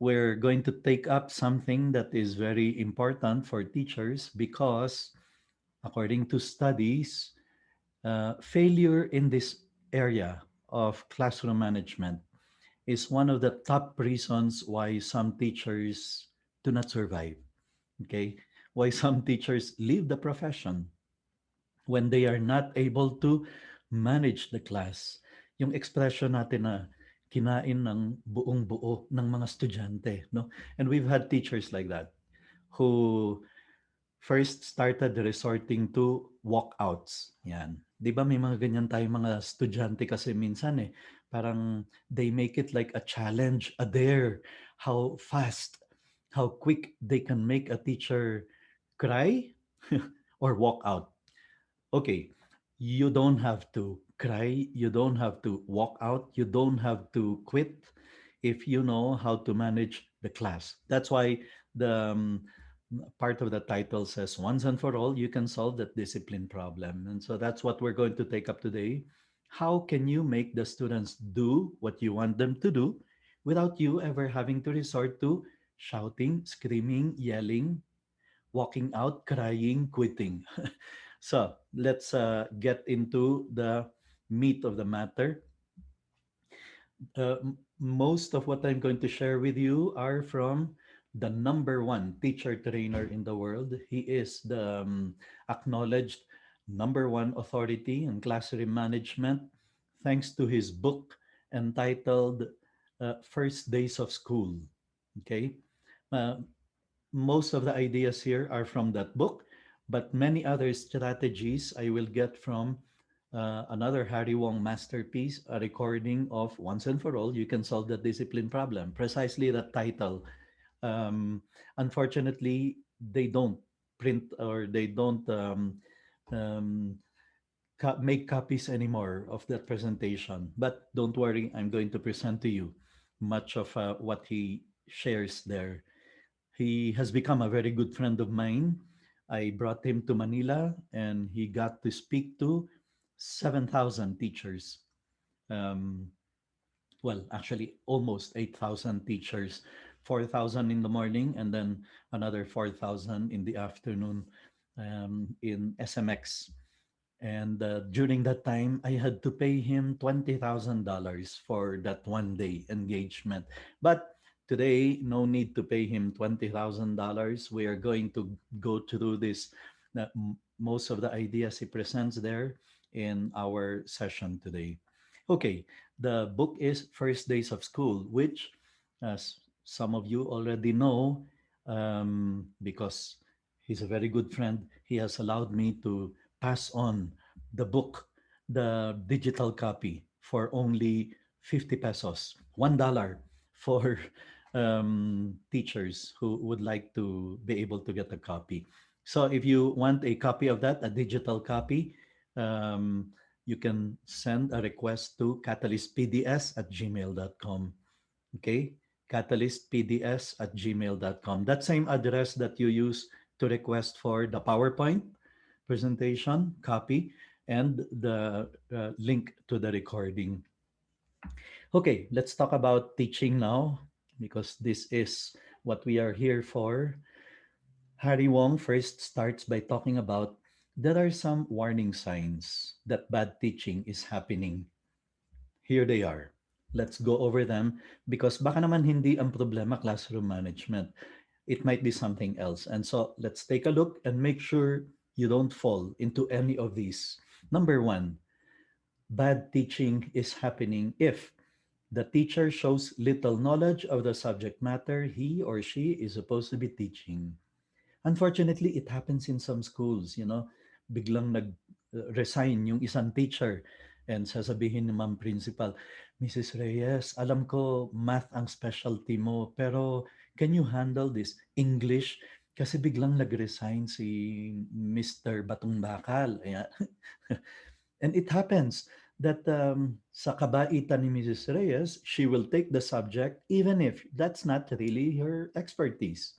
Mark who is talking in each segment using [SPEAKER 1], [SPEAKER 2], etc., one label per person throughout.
[SPEAKER 1] we're going to take up something that is very important for teachers because, according to studies, failure in this area of classroom management is one of the top reasons why some teachers do not survive. Okay? Why some teachers leave the profession when they are not able to manage the class. Yung expression natin na kinain ng buong buo ng mga estudyante, no? And we've had teachers like that who first started resorting to walkouts. Yan. 'Di ba may mga ganyan tayong mga estudyante kasi minsan eh, parang they make it like a challenge, a dare, how fast, how quick they can make a teacher cry or walk out. Okay, you don't have to cry, you don't have to walk out, you don't have to quit if you know how to manage the class. That's why the part of the title says once and for all you can solve that discipline problem. And so that's what we're going to take up today. How can you make the students do what you want them to do without you ever having to resort to shouting, screaming, yelling, walking out, crying, quitting? So let's get into the meat of the matter. Most of what I'm going to share with you are from the number one teacher trainer in the world. He is the acknowledged number one authority in classroom management, thanks to his book entitled First Days of School. Okay. Uh, most of the ideas here are from that book, but many other strategies I will get from another Harry Wong masterpiece, a recording of Once and for All, You Can Solve the Discipline Problem. Precisely that title. Um, Unfortunately, they don't print or they don't um, make copies anymore of that presentation. But don't worry, I'm going to present to you much of what he shares there. He has become a very good friend of mine. I brought him to Manila and he got to speak to 7,000 teachers. Um, well, actually, almost 8,000 teachers, 4,000 in the morning and then another 4,000 in the afternoon in SMX. And during that time, I had to pay him $20,000 for that 1 day engagement. But today, no need to pay him $20,000. We are going to go through this, most of the ideas he presents there in our session today. Okay, the book is First Days of School, which, as some of you already know, because he's a very good friend, he has allowed me to pass on the book, the digital copy, for only 50 pesos, $1 for teachers who would like to be able to get a copy. So if you want a copy of that, a digital copy, um, you can send a request to catalystpds@gmail.com. Okay? Catalystpds@gmail.com. That same address that you use to request for the PowerPoint presentation copy and the link to the recording. Okay, let's talk about teaching now because this is what we are here for. Harry Wong first starts by talking about there are some warning signs that bad teaching is happening. Here they are. Let's go over them because baka naman hindi ang problema classroom management. It might be something else. And so let's take a look and make sure you don't fall into any of these. Number one, bad teaching is happening if the teacher shows little knowledge of the subject matter he or she is supposed to be teaching. Unfortunately, it happens in some schools, biglang nag-resign yung isang teacher and sasabihin ni ma'am principal, Mrs. Reyes, alam ko math ang specialty mo, pero can you handle this English? Kasi biglang nag-resign si Mr. Batong Bakal. Ayan. And it happens that sa kabaitan ni Mrs. Reyes, she will take the subject even if that's not really her expertise.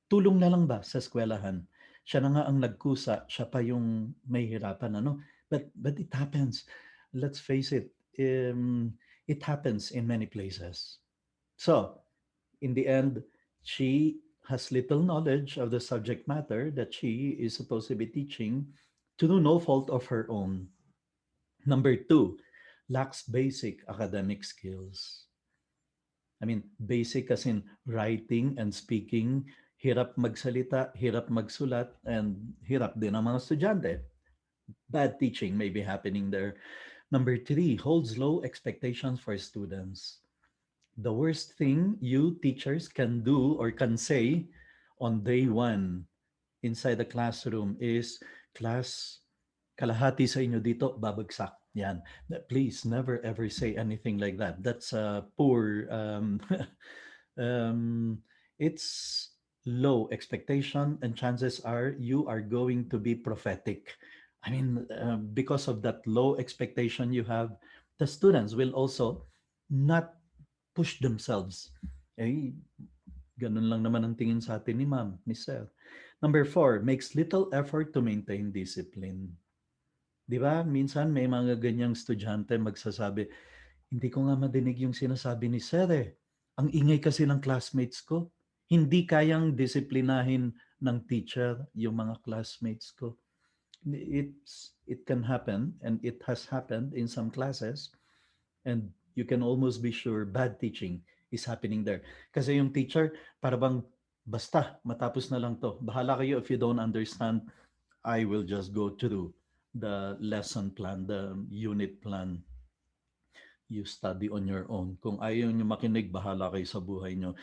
[SPEAKER 1] Tulong na lang ba sa eskwelahan? Siya na nga ang nagkusa, siya pa yung may hirapan, ano? But it happens. Let's face it, it happens in many places. So, In the end, she has little knowledge of the subject matter that she is supposed to be teaching through no fault of her own. Number two, lacks basic academic skills. I mean, basic as in writing and speaking, hirap magsalita, hirap magsulat, and hirap din ang mga estudyante. Bad teaching may be happening there. Number three, holds low expectations for students. The worst thing you teachers can do or can say on day one inside the classroom is, class, kalahati sa inyo dito babagsak. Yan. Please never ever say anything like that. That's a poor um it's low expectation, and chances are you are going to be prophetic. I mean, because of that low expectation you have, the students will also not push themselves. Eh, ganun lang naman ang tingin sa atin ni ma'am, ni sir. Number four, makes little effort to maintain discipline. Di ba? Minsan may mga ganyang estudyante magsasabi, hindi ko nga madinig yung sinasabi ni sir eh. Ang ingay kasi ng classmates ko. Hindi kayang disiplinahin ng teacher yung mga classmates ko. It can happen, and it has happened in some classes, and you can almost be sure bad teaching is happening there. Kasi yung teacher, para bang, basta, matapos na lang to. Bahala kayo if you don't understand, I will just go through the lesson plan, the unit plan. You study on your own. Kung ayaw nyo makinig, bahala kayo sa buhay nyo.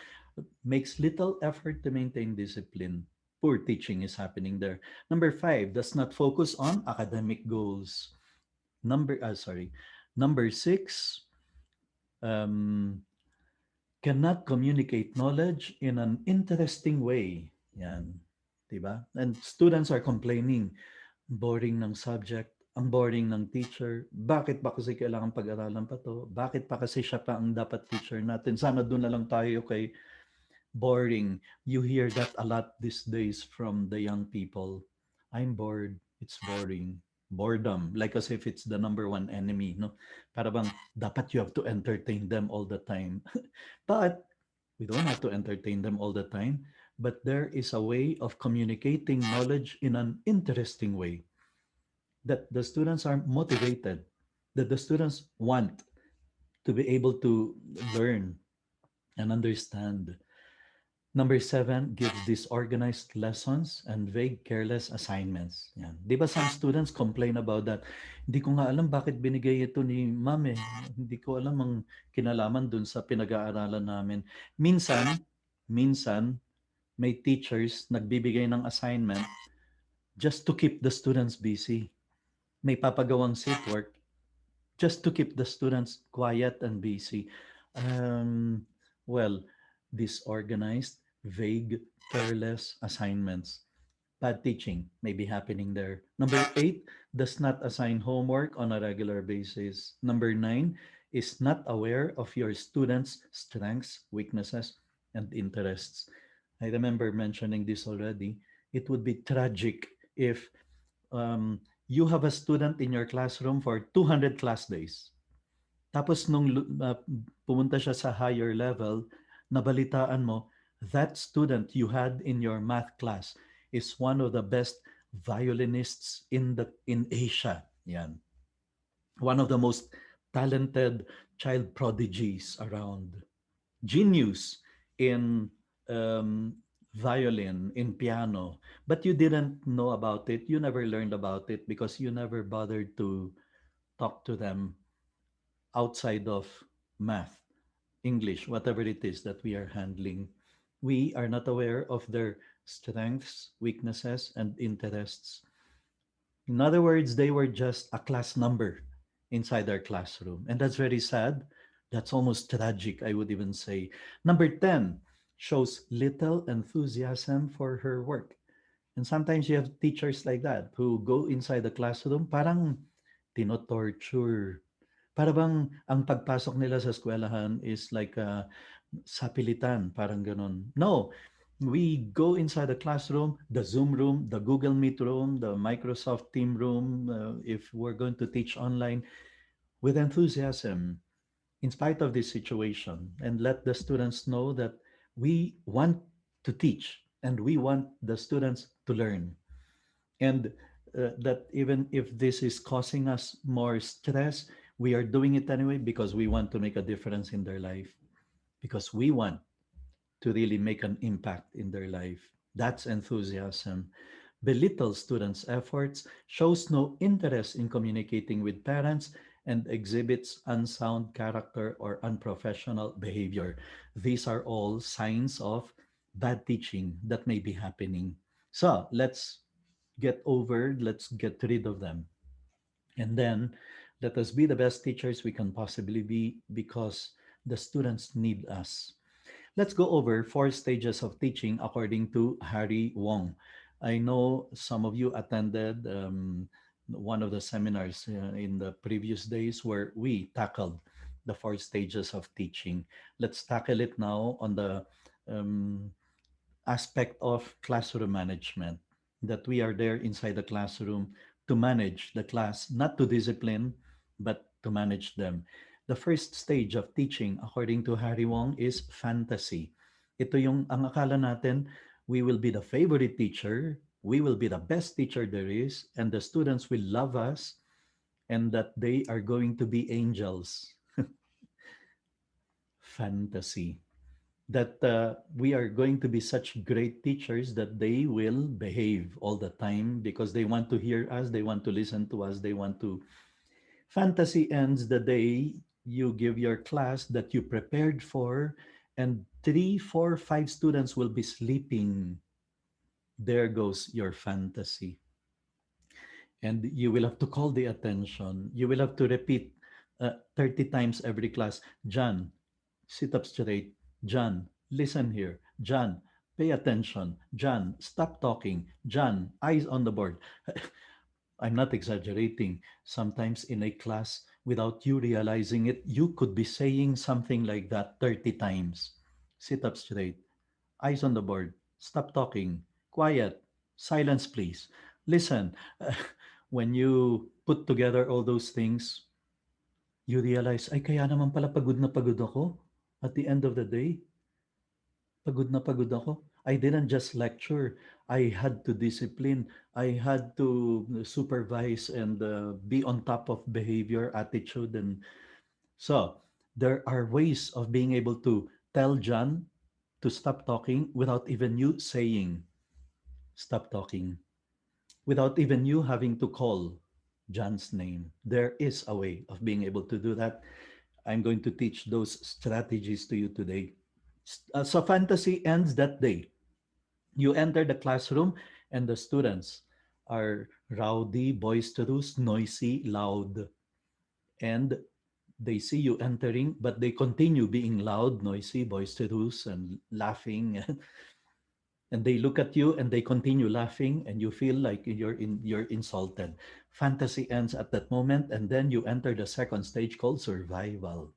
[SPEAKER 1] Makes little effort to maintain discipline. Poor teaching is happening there. Number five, does not focus on academic goals. Number six, um, cannot communicate knowledge in an interesting way. Yan. Diba? And students are complaining, boring ng subject, ang boring ng teacher. Bakit pa kasi kailangan pag-aralan pa to? Bakit pa kasi siya pa ang dapat teacher natin? Sana doon na lang tayo kay boring. You hear that a lot these days from the young people. I'm bored. It's boring. Boredom. Like as if it's the number one enemy. No? Para bang dapat you have to entertain them all the time. But we don't have to entertain them all the time. But there is a way of communicating knowledge in an interesting way, that the students are motivated, that the students want to be able to learn and understand. Number seven, gives disorganized lessons and vague, careless assignments. Yan. Di ba some students complain about that? Hindi ko nga alam bakit binigay ito ni ma'am eh. Hindi ko alam ang kinalaman dun sa pinag-aaralan namin. Minsan, may teachers nagbibigay ng assignment just to keep the students busy. May papagawang seat work just to keep the students quiet and busy. Um, well, disorganized, vague, careless assignments. Bad teaching may be happening there. Number eight, does not assign homework on a regular basis. Number nine, is not aware of your students' strengths, weaknesses, and interests. I remember mentioning this already. It would be tragic if you have a student in your classroom for 200 class days. Tapos nung pumunta siya sa higher level, nabalitaan mo, that student you had in your math class is one of the best violinists in Asia. Yan. One of the most talented child prodigies around. Genius in violin, in piano, but you didn't know about it. You never learned about it because you never bothered to talk to them outside of math, English, whatever it is that we are handling. We are not aware of their strengths, weaknesses, and interests. In other words, they were just a class number inside our classroom. And that's very sad. That's almost tragic, I would even say. Number 10, shows little enthusiasm for her work. And sometimes you have teachers like that who go inside the classroom, parang tinotorture. Para bang ang pagpasok nila sa eskwelahan is like sapilitan, parang ganun. No, we go inside the classroom, the Zoom room, the Google Meet room, the Microsoft Team room, if we're going to teach online, with enthusiasm, in spite of this situation, and let the students know that We want to teach and we want the students to learn. And that even if this is causing us more stress, we are doing it anyway because we want to make a difference in their life, because we want to really make an impact in their life. That's enthusiasm. Belittle students' efforts, shows no interest in communicating with parents, and exhibits unsound character or unprofessional behavior. These are all signs of bad teaching that may be happening. So let's get rid of them. And then let us be the best teachers we can possibly be because the students need us. Let's go over four stages of teaching according to Harry Wong. I know some of you attended one of the seminars in the previous days where we tackled the four stages of teaching. Let's tackle it now on the um, aspect of classroom management, that we are there inside the classroom to manage the class, not to discipline, but to manage them. The first stage of teaching, according to Harry Wong, is fantasy. Ito yung ang akala natin, we will be the favorite teacher, we will be the best teacher there is, and the students will love us, and that they are going to be angels. Fantasy. That we are going to be such great teachers that they will behave all the time because they want to hear us, they want to listen to us, they want to. Fantasy ends the day you give your class that you prepared for, and three, four, five students will be sleeping. There goes your fantasy. And you will have to call the attention. You will have to repeat 30 times every class. John, sit up straight. John, listen here. John, pay attention. John, stop talking. John, eyes on the board. I'm not exaggerating. Sometimes in a class, without you realizing it, you could be saying something like that 30 times. Sit up straight. Eyes on the board. Stop talking. Quiet. Silence, please. Listen. When you put together all those things, you realize, ay, kaya naman pala pagod ako. At the end of the day, pagod ako. I didn't just lecture. I had to discipline. I had to supervise and be on top of behavior, attitude. And so there are ways of being able to tell John to stop talking without even you saying, stop talking, without even you having to call John's name. There is a way of being able to do that. I'm going to teach those strategies to you today. So fantasy ends that day. You enter the classroom and the students are rowdy, boisterous, noisy, loud. And they see you entering, but they continue being loud, noisy, boisterous, and laughing. And they look at you and they continue laughing, and you feel like you're insulted. Fantasy ends at that moment, and then you enter the second stage called survival.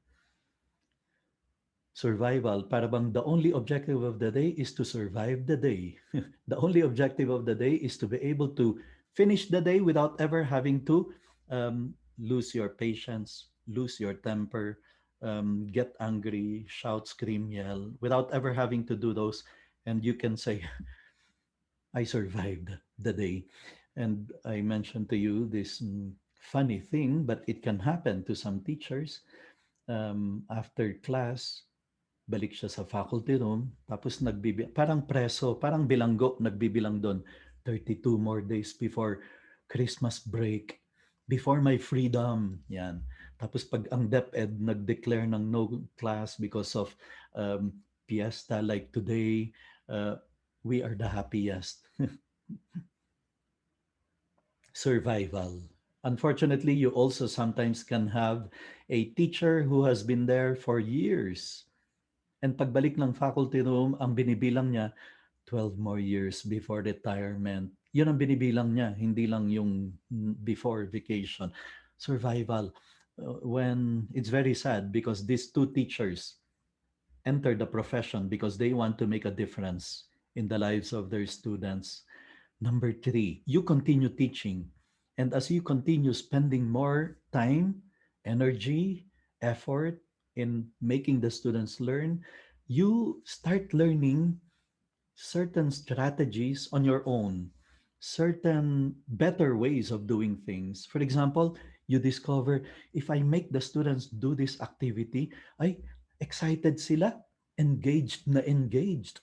[SPEAKER 1] Survival, para bang the only objective of the day is to survive the day. The only objective of the day is to be able to finish the day without ever having to lose your patience, lose your temper, get angry, shout, scream, yell, without ever having to do those. And you can say, I survived the day. And I mentioned to you this funny thing, but it can happen to some teachers. After class, balik siya sa faculty room, tapos parang preso, parang bilanggo, nagbibilang doon. 32 more days before Christmas break, before my freedom. Yan. Tapos pag ang DepEd nag-declare ng no class because of um, fiesta like today, we are the happiest. Survival. Unfortunately, you also sometimes can have a teacher who has been there for years. And pagbalik ng faculty room, ang binibilang niya, 12 more years before retirement. Yun ang binibilang niya, hindi lang yung before vacation. Survival. When it's very sad because these two teachers enter the profession because they want to make a difference in the lives of their students. Number three, you continue teaching. And as you continue spending more time, energy, effort in making the students learn, You start learning certain strategies on your own, certain better ways of doing things. For example, you discover if I make the students do this activity, ay, excited sila, engaged na engaged.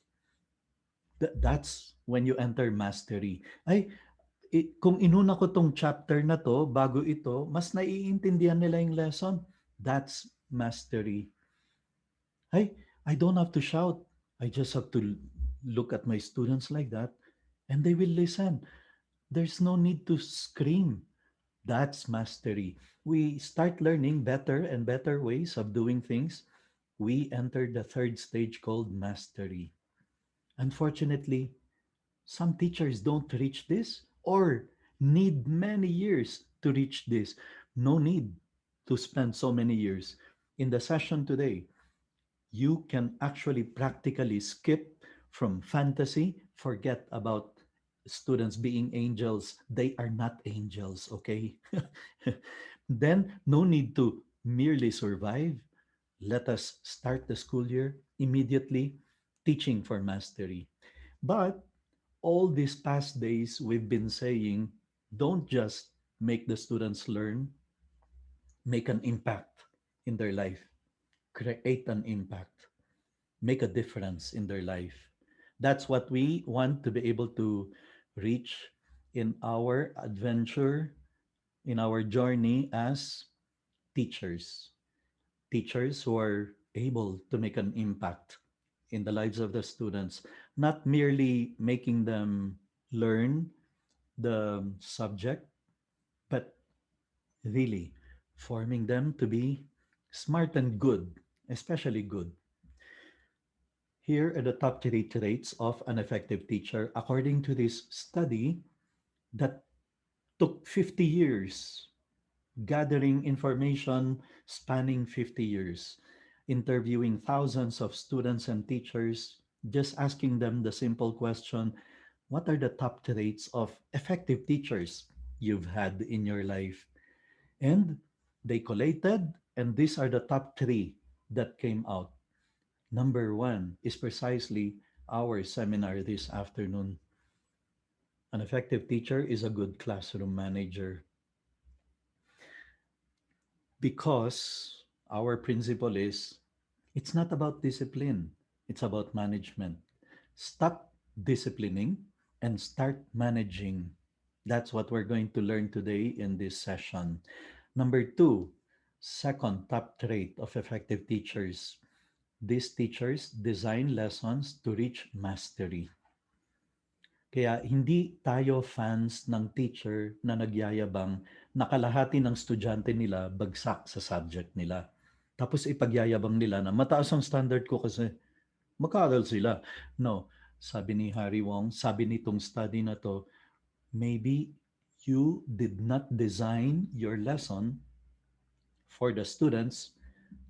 [SPEAKER 1] That's when you enter mastery. Ay, kung inuna ko tong chapter na to, bago ito, mas naiintindihan nila yung lesson. That's mastery. Hey, I don't have to shout. I just have to look at my students like that and they will listen. There's no need to scream. That's mastery. We start learning better and better ways of doing things. We enter the third stage called mastery. Unfortunately, some teachers don't reach this or need many years to reach this. No need to spend so many years. In the session today, you can actually practically skip from fantasy, forget about students being angels. They are not angels, okay? Then, no need to merely survive. Let us start the school year immediately teaching for mastery. But all these past days, we've been saying don't just make the students learn, make an impact in their life, create an impact, make a difference in their life. That's what we want to be able to reach in our adventure, in our journey as teachers. Teachers who are able to make an impact in the lives of the students, not merely making them learn the subject, but really forming them to be smart and good, especially good. Here are the top three traits of an effective teacher according to this study that took 50 years, gathering information spanning 50 years, interviewing thousands of students and teachers, just asking them the simple question, what are the top traits of effective teachers you've had in your life? And they collated, and these are the top three that came out. Number one is precisely our seminar this afternoon. An effective teacher is a good classroom manager because our principle is it's not about discipline, it's about management. Stop disciplining and start managing. That's what we're going to learn today in this session. Number two, second top trait of effective teachers. These teachers design lessons to reach mastery. Kaya hindi tayo fans ng teacher na nagyayabang na kalahati ng estudyante nila bagsak sa subject nila. Tapos ipagyayabang nila na mataas ang standard ko kasi mag-aaral sila. No, sabi ni Harry Wong, sabi nitong study na to, maybe you did not design your lesson for the students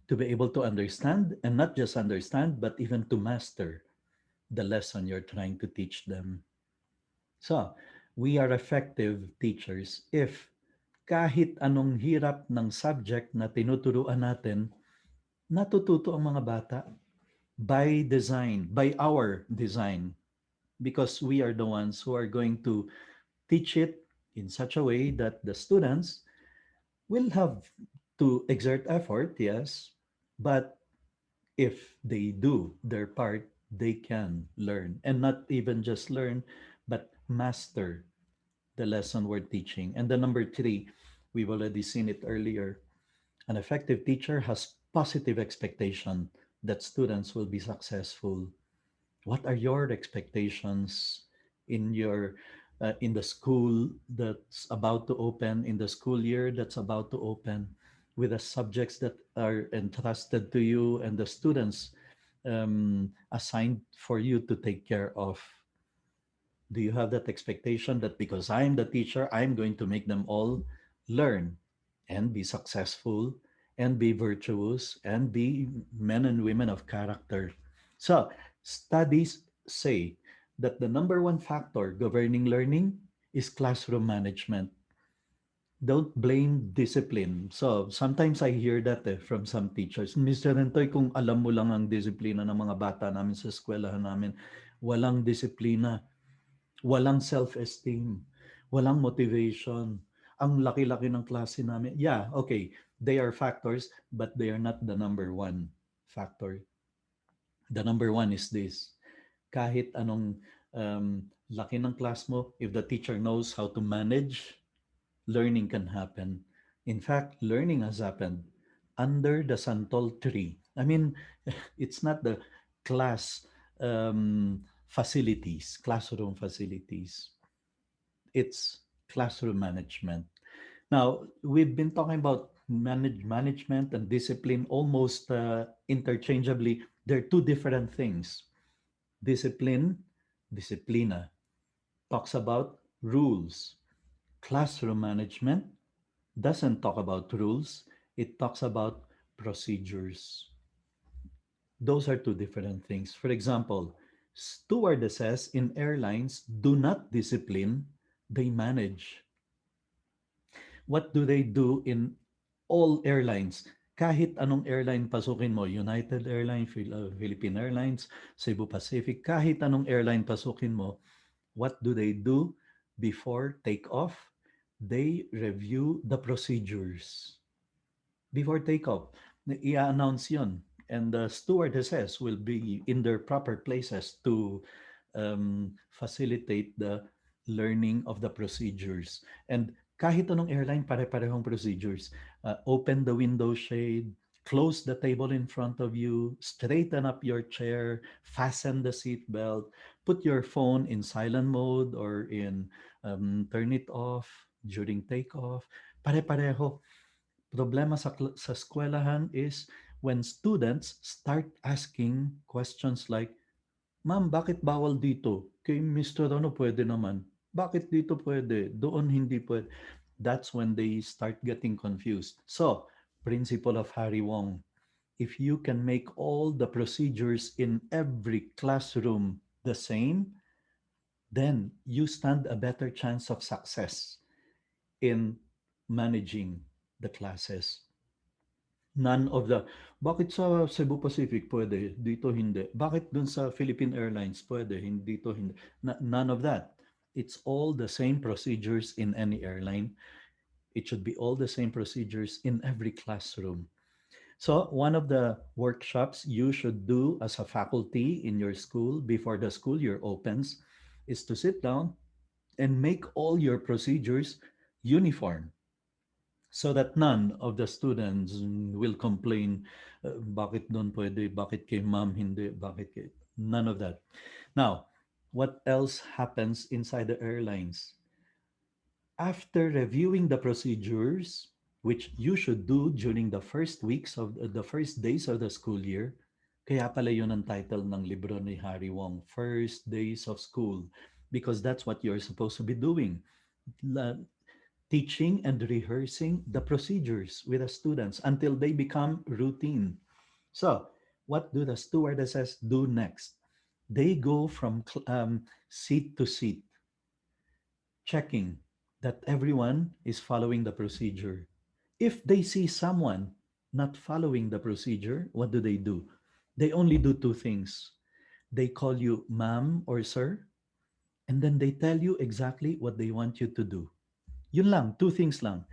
[SPEAKER 1] to be able to understand and not just understand but even to master the lesson you're trying to teach them. So, we are effective teachers if kahit anong hirap ng subject na tinuturuan natin, natututo ang mga bata by design, by our design, because we are the ones who are going to teach it in such a way that the students will have to exert effort, yes, but if they do their part, they can learn and not even just learn, but master the lesson we're teaching. And the number three, we've already seen it earlier. An effective teacher has positive expectation that students will be successful. What are your expectations in your in the school that's about to open, in the school year that's about to open, with the subjects that are entrusted to you and the students assigned for you to take care of? Do you have that expectation that because I'm the teacher, I'm going to make them all learn and be successful and be virtuous and be men and women of character? So, studies say that the number one factor governing learning is classroom management. Don't blame discipline. So, sometimes I hear that from some teachers. Mr. Rentoy, kung alam mo lang ang disiplina ng mga bata namin sa eskwelahan namin, walang disiplina, walang self-esteem, walang motivation. Ang laki-laki ng klase namin. Yeah, okay, they are factors, but they are not the number one factor. The number one is this. Kahit anong laki ng class mo, if the teacher knows how to manage, learning can happen. In fact, learning has happened under the Santol tree. I mean, it's not the class facilities, classroom facilities. It's classroom management. Now, we've been talking about management and discipline almost interchangeably. They're two different things. Discipline, disciplina, talks about rules. Classroom management doesn't talk about rules, it talks about procedures. Those are two different things. For example, stewardesses in airlines do not discipline, they manage. What do they do in all airlines? Kahit anong airline pasukin mo, United Airlines, Philippine Airlines, Cebu Pacific, kahit anong airline pasukin mo, what do they do before takeoff? They review the procedures before takeoff. I-announce yun. And the stewardesses will be in their proper places to facilitate the learning of the procedures. And kahit anong airline, pare-parehong procedures. Open the window shade, close the table in front of you, straighten up your chair, fasten the seat belt, put your phone in silent mode or in turn it off during takeoff. Pare-pareho. Problema sa eskwelahan is when students start asking questions like, Ma'am, bakit bawal dito? Kay Mr. Ano pwede naman. Bakit dito pwede? Doon hindi pwede. That's when they start getting confused. So, principle of Harry Wong, if you can make all the procedures in every classroom the same, then you stand a better chance of success in managing the classes. None of the, bakit sa Cebu Pacific pwede, dito hindi? Bakit dun sa Philippine Airlines pwede, dito hindi? None of that. It's all the same procedures in any airline. It should be all the same procedures in every classroom. So one of the workshops you should do as a faculty in your school before the school year opens is to sit down and make all your procedures uniform so that none of the students will complain, bakit doon pwede, bakit kay ma'am hindi, bakit kay... None of that. Now, what else happens inside the airlines? After reviewing the procedures, which you should do during the first weeks of the first days of the school year, kaya pala yun ang title ng libro ni Harry Wong, First Days of School, because that's what you're supposed to be doing. Teaching and rehearsing the procedures with the students until they become routine. So, what do the stewardesses do next? They go from seat to seat, checking that everyone is following the procedure. If they see someone not following the procedure, what do? They only do two things. They call you ma'am or sir, and then they tell you exactly what they want you to do. Yun lang, two things lang.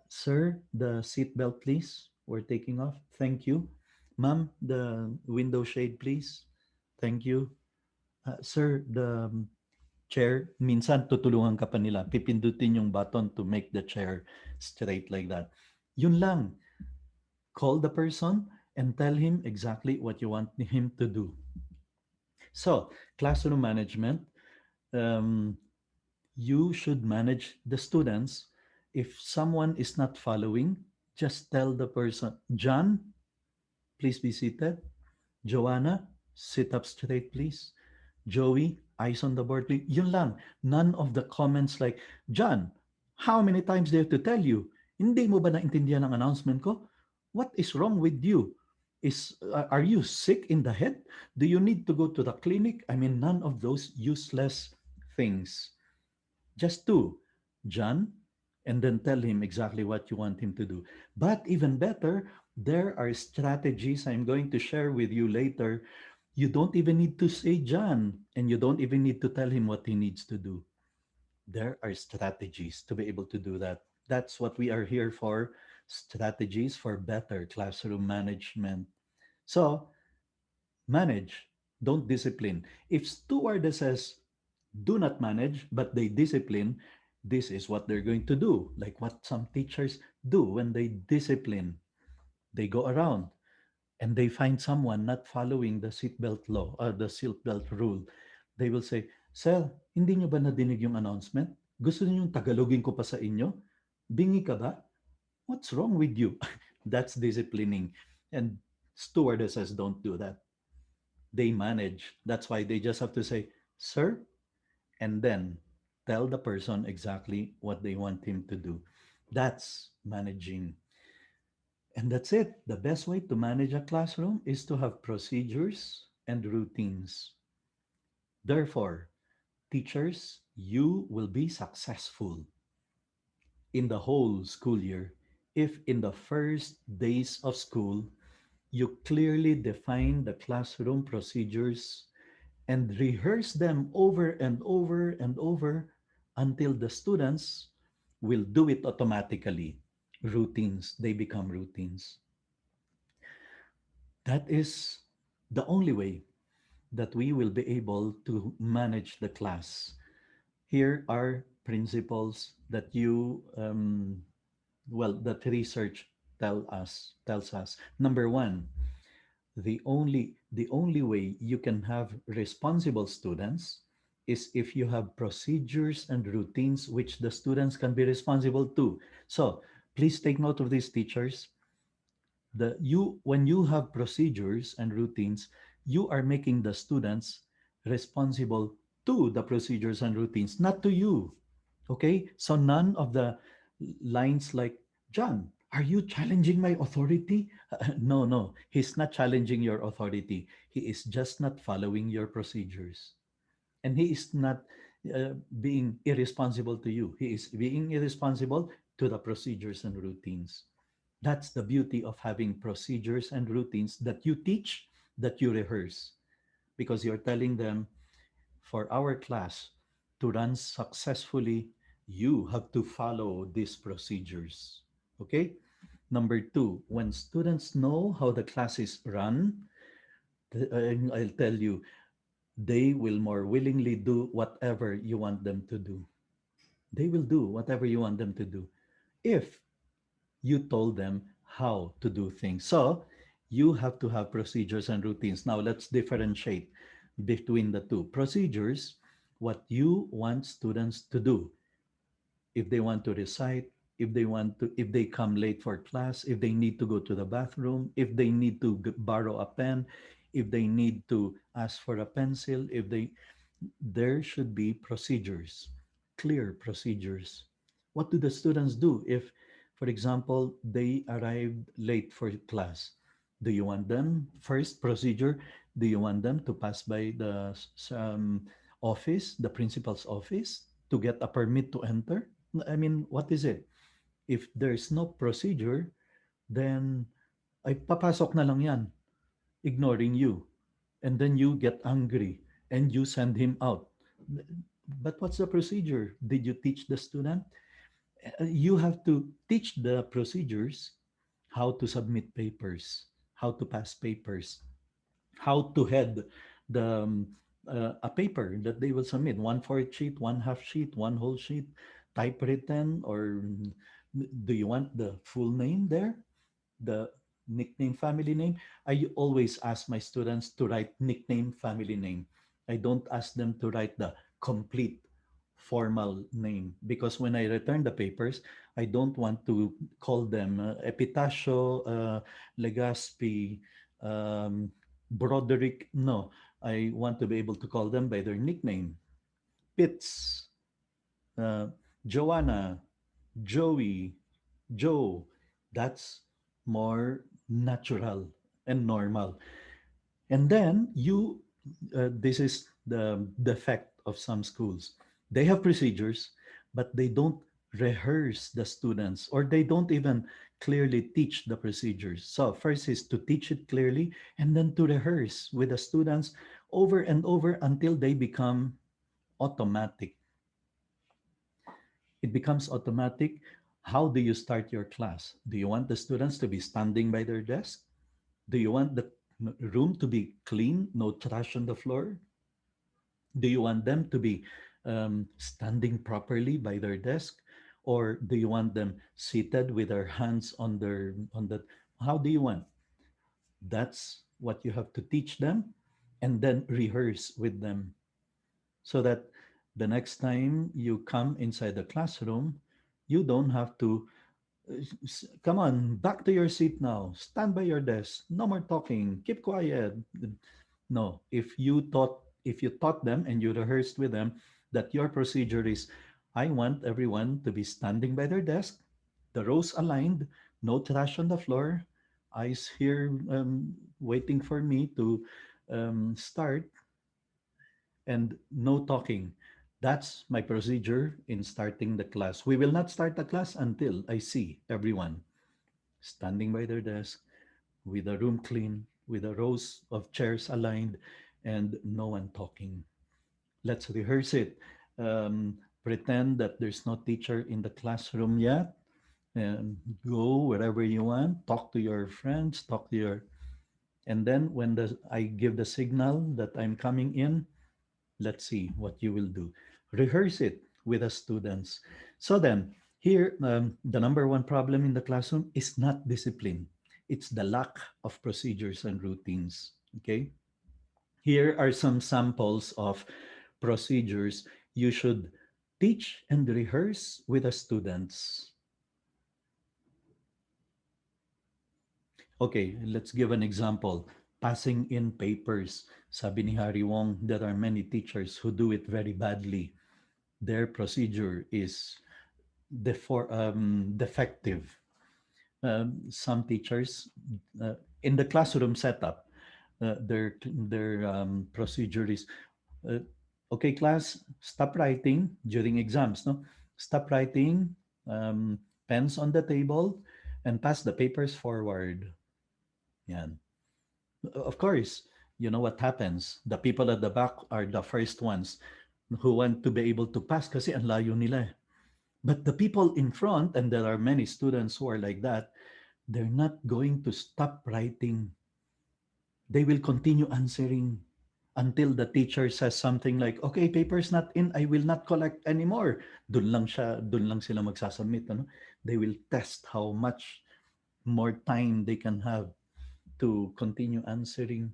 [SPEAKER 1] Sir, the seatbelt please. We're taking off. Thank you. Ma'am, the window shade please. Thank you. Sir, the chair, minsan tutulungan ka pa nila. Pipindutin yung button to make the chair straight like that. Yun lang. Call the person and tell him exactly what you want him to do. So, classroom management, um, you should manage the students. If someone is not following, just tell the person, John, please be seated. Joanna, sit up straight, please. Joey, eyes on the board, please. Yun lang. None of the comments like, John, how many times do I have to tell you? Hindi mo ba naintindihan ang announcement ko? What is wrong with you? Are you sick in the head? Do you need to go to the clinic? I mean, none of those useless things. Just two, John and then tell him exactly what you want him to do. But even better, there are strategies I'm going to share with you later. You don't even need to say John, and you don't even need to tell him what he needs to do. There are strategies to be able to do that. That's what we are here for, strategies for better classroom management. So, manage, don't discipline. If stewardesses do not manage, but they discipline, this is what they're going to do. Like what some teachers do when they discipline. They go around and they find someone not following the seatbelt law, the seatbelt rule. They will say, Sir, hindi nyo ba nadinig yung announcement? Gusto niyo yung Tagalogin ko pa sa inyo? Bingi ka ba? What's wrong with you? That's disciplining. And stewardesses don't do that. They manage. That's why they just have to say, Sir, and then tell the person exactly what they want him to do. That's managing. And that's it. The best way to manage a classroom is to have procedures and routines. Therefore, teachers, you will be successful in the whole school year if in the first days of school you clearly define the classroom procedures and rehearse them over and over and over until the students will do it automatically. Routines, they become routines. That is the only way that we will be able to manage the class. Here are principles that that research tells us. Number one, the only way you can have responsible students is if you have procedures and routines which the students can be responsible to. So please take note of these, teachers. When you have procedures and routines, you are making the students responsible to the procedures and routines, not to you. Okay, so none of the lines like, John, are you challenging my authority? No, no, he's not challenging your authority. He is just not following your procedures, and he is not being irresponsible to you. He is being irresponsible to the procedures and routines. That's the beauty of having procedures and routines that you teach, that you rehearse, because you're telling them, for our class to run successfully, you have to follow these procedures. Okay? Number two, when students know how the class is run, I'll tell you, they will more willingly do whatever you want them to do. They will do whatever you want them to do if you told them how to do things. So you have to have procedures and routines. Now let's differentiate between the two. Procedures, what you want students to do. If they want to recite, if they come late for class, if they need to go to the bathroom, if they need to borrow a pen, if they need to ask for a pencil, if they there should be procedures, clear procedures. What do the students do if, for example, they arrived late for class? Do you want them, first procedure, do you want them to pass by the office, the principal's office, to get a permit to enter? I mean, what is it? If there's no procedure, then ay papasok na lang yan, ignoring you. And then you get angry and you send him out. But what's the procedure? Did you teach the student? You have to teach the procedures, how to submit papers, how to pass papers, how to head the a paper that they will submit, one fourth sheet, one half sheet, one whole sheet, typewritten, or do you want the full name there, the nickname, family name? I always ask my students to write nickname, family name. I don't ask them to write the complete formal name, because when I return the papers, I don't want to call them Epitasio, Legaspi, Broderick. No, I want to be able to call them by their nickname. Pitts, uh, Joanna, Joey, Joe. That's more natural and normal. And then this is the defect of some schools. They have procedures, but they don't rehearse the students, or they don't even clearly teach the procedures. So first is to teach it clearly, and then to rehearse with the students over and over until they become automatic. It becomes automatic. How do you start your class? Do you want the students to be standing by their desk? Do you want the room to be clean, no trash on the floor? Do you want them to be standing properly by their desk, or do you want them seated with their hands on their on the? How do you want? That's what you have to teach them, and then rehearse with them, so that the next time you come inside the classroom, you don't have to come on, back to your seat now. Stand by your desk. No more talking. Keep quiet. No, if you taught them and you rehearsed with them that your procedure is, I want everyone to be standing by their desk, the rows aligned, no trash on the floor, eyes here waiting for me to start, and no talking. That's my procedure in starting the class. We will not start the class until I see everyone standing by their desk, with the room clean, with the rows of chairs aligned, and no one talking. Let's rehearse it. Pretend that there's no teacher in the classroom yet, and go wherever you want. Talk to your friends. Talk to your, and then when I give the signal that I'm coming in, let's see what you will do. Rehearse it with the students. So then, here, the number one problem in the classroom is not discipline. It's the lack of procedures and routines. Okay. Here are some samples of procedures you should teach and rehearse with the students. Okay, let's give an example. Passing in papers. Sabi ni Harry Wong, there are many teachers who do it very badly. Their procedure is defective. Some teachers in the classroom setup, their procedure is, uh, okay, class, stop writing during exams. No, stop writing. Um, Pens on the table, and pass the papers forward. Yan. Of course, you know what happens. The people at the back are the first ones who want to be able to pass kasi ang layo nila. But the people in front, and there are many students who are like that, they're not going to stop writing. They will continue answering until the teacher says something like, okay, paper's not in, I will not collect anymore. Dun lang sila magsasubmit. Ano? They will test how much more time they can have to continue answering.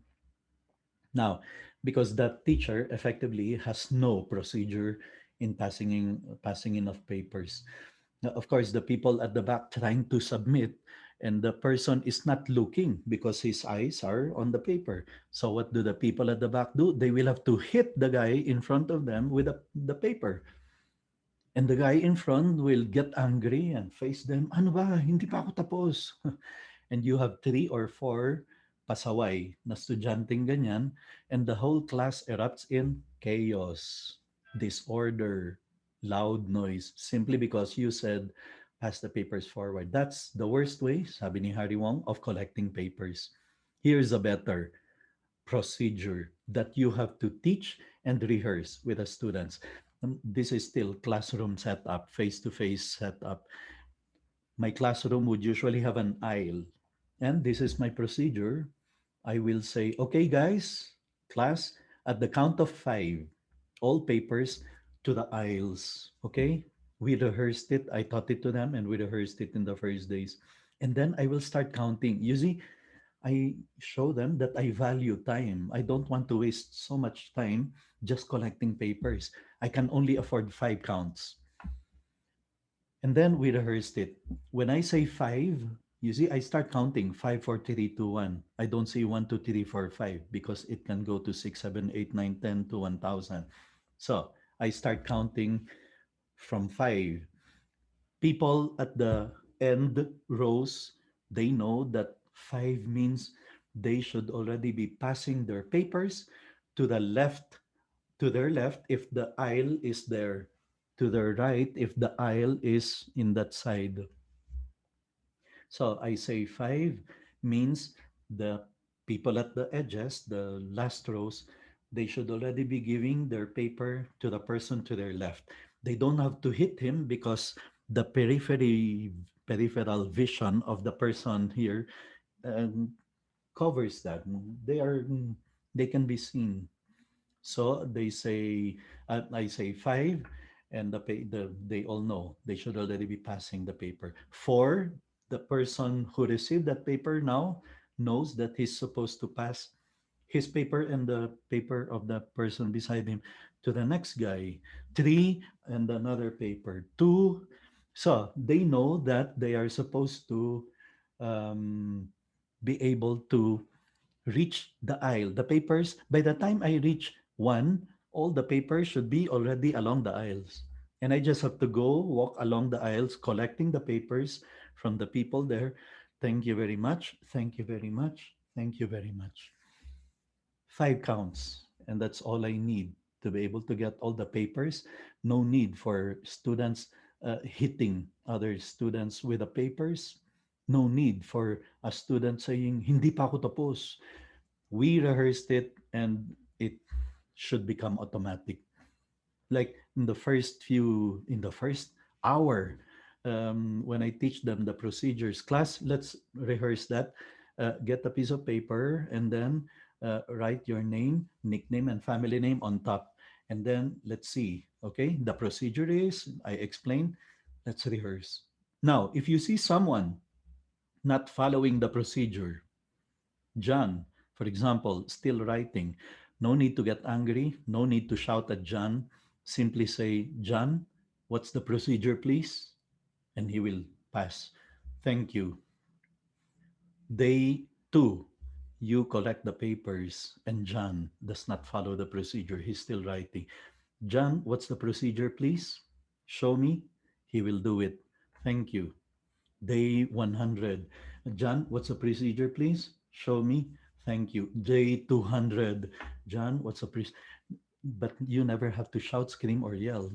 [SPEAKER 1] Now, because that teacher effectively has no procedure in passing in of papers. Now, of course, the people at the back trying to submit, and the person is not looking because his eyes are on the paper. So what do the people at the back do? They will have to hit the guy in front of them with the paper. And the guy in front will get angry and face them. Ano ba? Hindi pa ako tapos. And you have three or four pasaway na estudyanteng ganyan, and the whole class erupts in chaos, disorder, loud noise, simply because you said, pass the papers forward. That's the worst way, sabi ni Harry Wong, of collecting papers. Here's a better procedure that you have to teach and rehearse with the students. This is still classroom setup, face-to-face setup. My classroom would usually have an aisle. And this is my procedure. I will say, okay, guys, class, at the count of five, all papers to the aisles. Okay? We rehearsed it. I taught it to them and we rehearsed it in the first days. And then I will start counting. You see, I show them that I value time. I don't want to waste so much time just collecting papers. I can only afford five counts. And then we rehearsed it. When I say five, you see, I start counting five, four, three, two, one. I don't say one, two, three, four, five because it can go to six, seven, eight, nine, 10 to 1,000. So I start counting from five. People at the end rows, they know that five means they should already be passing their papers to the left, to their left, if the aisle is there. to the right if the aisle is in that side. So I say five means the people at the edges, the last rows, they should already be giving their paper to the person to their left. They don't have to hit him because the peripheral vision of the person here um, covers that. They can be seen. So they say, I say five, and they all know they should already be passing the paper. Four, the person who received that paper now knows that he's supposed to pass his paper and the paper of the person beside him to the next guy. Three, and another paper. Two, so they know that they are supposed to um, be able to reach the aisle. The papers, by the time I reach one, all the papers should be already along the aisles. And I just have to go walk along the aisles, collecting the papers from the people there. Thank you very much. Thank you very much. Thank you very much. Five counts. And that's all I need to be able to get all the papers. No need for students hitting other students with the papers. No need for a student saying, hindi pa ako tapos. We rehearsed it and it should become automatic. Like in the first hour, when I teach them the procedures, class, let's rehearse that. Get a piece of paper and then write your name, nickname, and family name on top. And then let's see. Okay, the procedure is, I explain, let's rehearse. Now, if you see someone not following the procedure, John, for example, still writing. No need to get angry. No need to shout at John. Simply say, John, what's the procedure, please? And he will pass. Thank you. Day two, you collect the papers, and John does not follow the procedure. He's still writing. John, what's the procedure, please? Show me. He will do it. Thank you. Day 100. John, what's the procedure, please? Show me. Thank you. Day 200. John, what's the procedure? But you never have to shout, scream, or yell.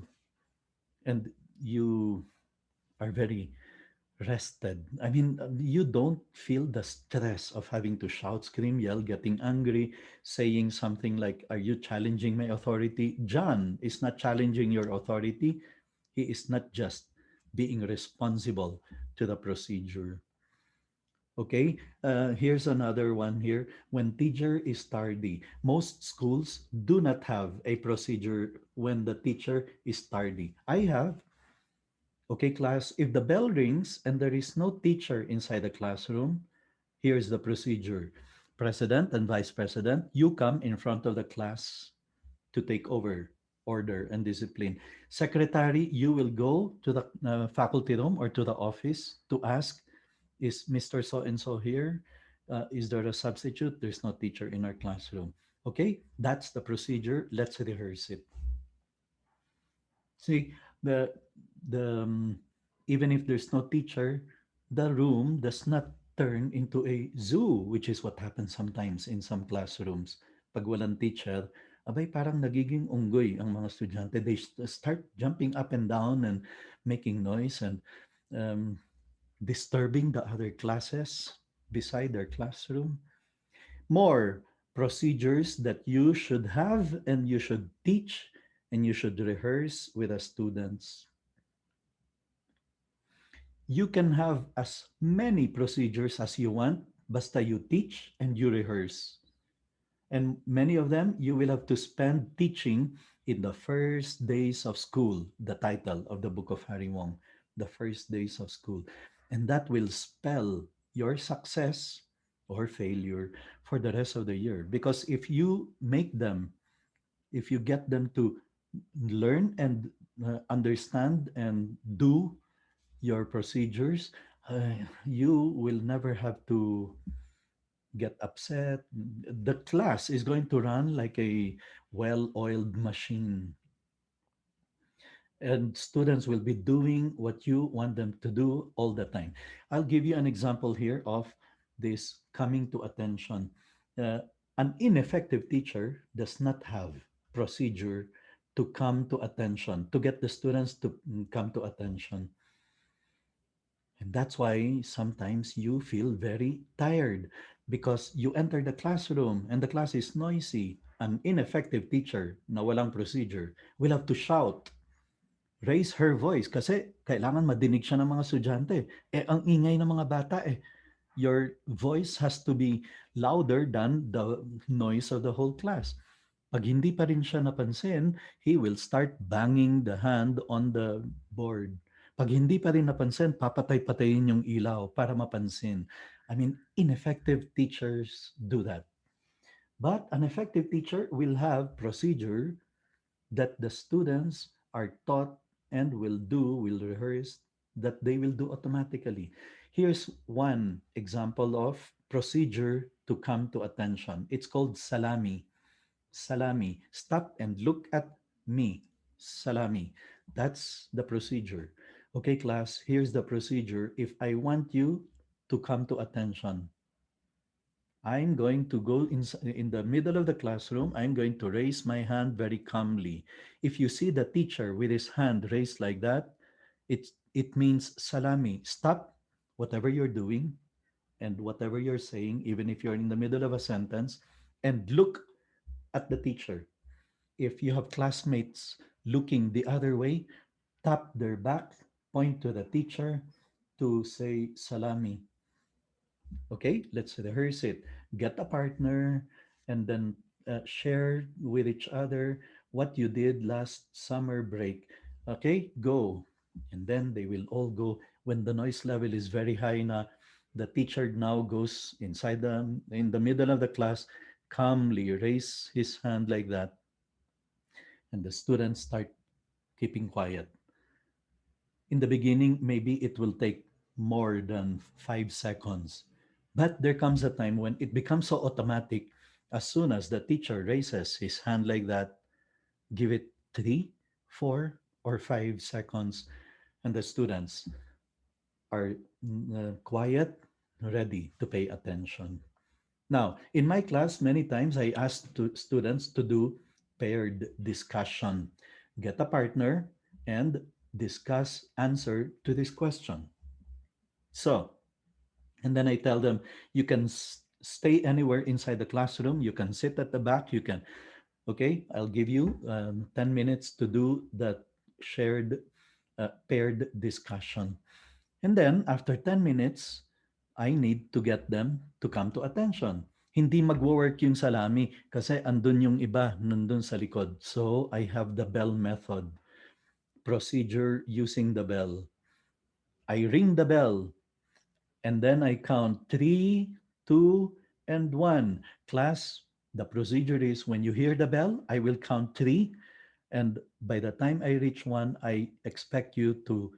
[SPEAKER 1] And you are very rested. I mean, you don't feel the stress of having to shout, scream, yell, getting angry, saying something like, are you challenging my authority? John is not challenging your authority. He is not just being responsible to the procedure. Okay, here's another one here. When teacher is tardy, most schools do not have a procedure when the teacher is tardy. I have. Okay, class, if the bell rings and there is no teacher inside the classroom, here's the procedure. President and vice president, you come in front of the class to take over order and discipline. Secretary, you will go to the faculty room or to the office to ask, is Mr. So and so here? Is there a substitute? There's no teacher in our classroom. Okay, that's the procedure. Let's rehearse it. See, the the even if there's no teacher, the room does not turn into a zoo, which is what happens sometimes in some classrooms. Pag walang teacher, abay parang nagiging unggoy ang mga estudyante. They start jumping up and down and making noise and um, disturbing the other classes beside their classroom. More procedures that you should have and you should teach and you should rehearse with the students. You can have as many procedures as you want, basta you teach and you rehearse. And many of them you will have to spend teaching in the first days of school, the title of the book of Harry Wong, the first days of school. And that will spell your success or failure for the rest of the year. Because if you make them, if you get them to learn and understand and do your procedures, you will never have to get upset. The class is going to run like a well oiled machine, and students will be doing what you want them to do all the time. I'll give you an example here of this coming to attention. Uh, an ineffective teacher does not have procedure to come to attention, to get the students to come to attention. And that's why sometimes you feel very tired because you enter the classroom and the class is noisy. An ineffective teacher na walang procedure will have to shout, raise her voice kasi kailangan madinig siya ng mga estudyante. Eh, ang ingay ng mga bata eh. Your voice has to be louder than the noise of the whole class. Pag hindi pa rin siya napansin, he will start banging the hand on the board. Pag hindi pa rin napansin, papatay-patayin yung ilaw para mapansin. I mean, ineffective teachers do that. But an effective teacher will have procedure that the students are taught and will rehearse, that they will do automatically. Here's one example of procedure to come to attention. It's called salami. Salami. Stop and look at me. Salami. That's the procedure. Okay, class, here's the procedure. If I want you to come to attention, I'm going to go in the middle of the classroom. I'm going to raise my hand very calmly. If you see the teacher with his hand raised like that, it means salami. Stop whatever you're doing and whatever you're saying, even if you're in the middle of a sentence, and look at the teacher. If you have classmates looking the other way, tap their back, point to the teacher to say salami. Okay, let's rehearse it. Get a partner and then share with each other what you did last summer break. Okay, go. And then they will all go. When the noise level is very high na, the teacher now goes inside in the middle of the class, calmly raise his hand like that, and the students start keeping quiet. In the beginning, maybe it will take more than 5 seconds. But there comes a time when it becomes so automatic. As soon as the teacher raises his hand like that, give it 3, 4, or 5 seconds, and the students are quiet, ready to pay attention. Now, in my class, many times I ask students to do paired discussion. Get a partner and discuss answer to this question. So, and then I tell them, you can stay anywhere inside the classroom. You can sit at the back. You can, okay, I'll give you 10 minutes to do the shared paired discussion. And then after 10 minutes, I need to get them to come to attention. Hindi magwo-work yung salami kasi andun yung iba nandun sa likod. So I have the bell method. Procedure using the bell. I ring the bell and then I count 3, 2, and 1. Class, the procedure is when you hear the bell, I will count 3. And by the time I reach 1, I expect you to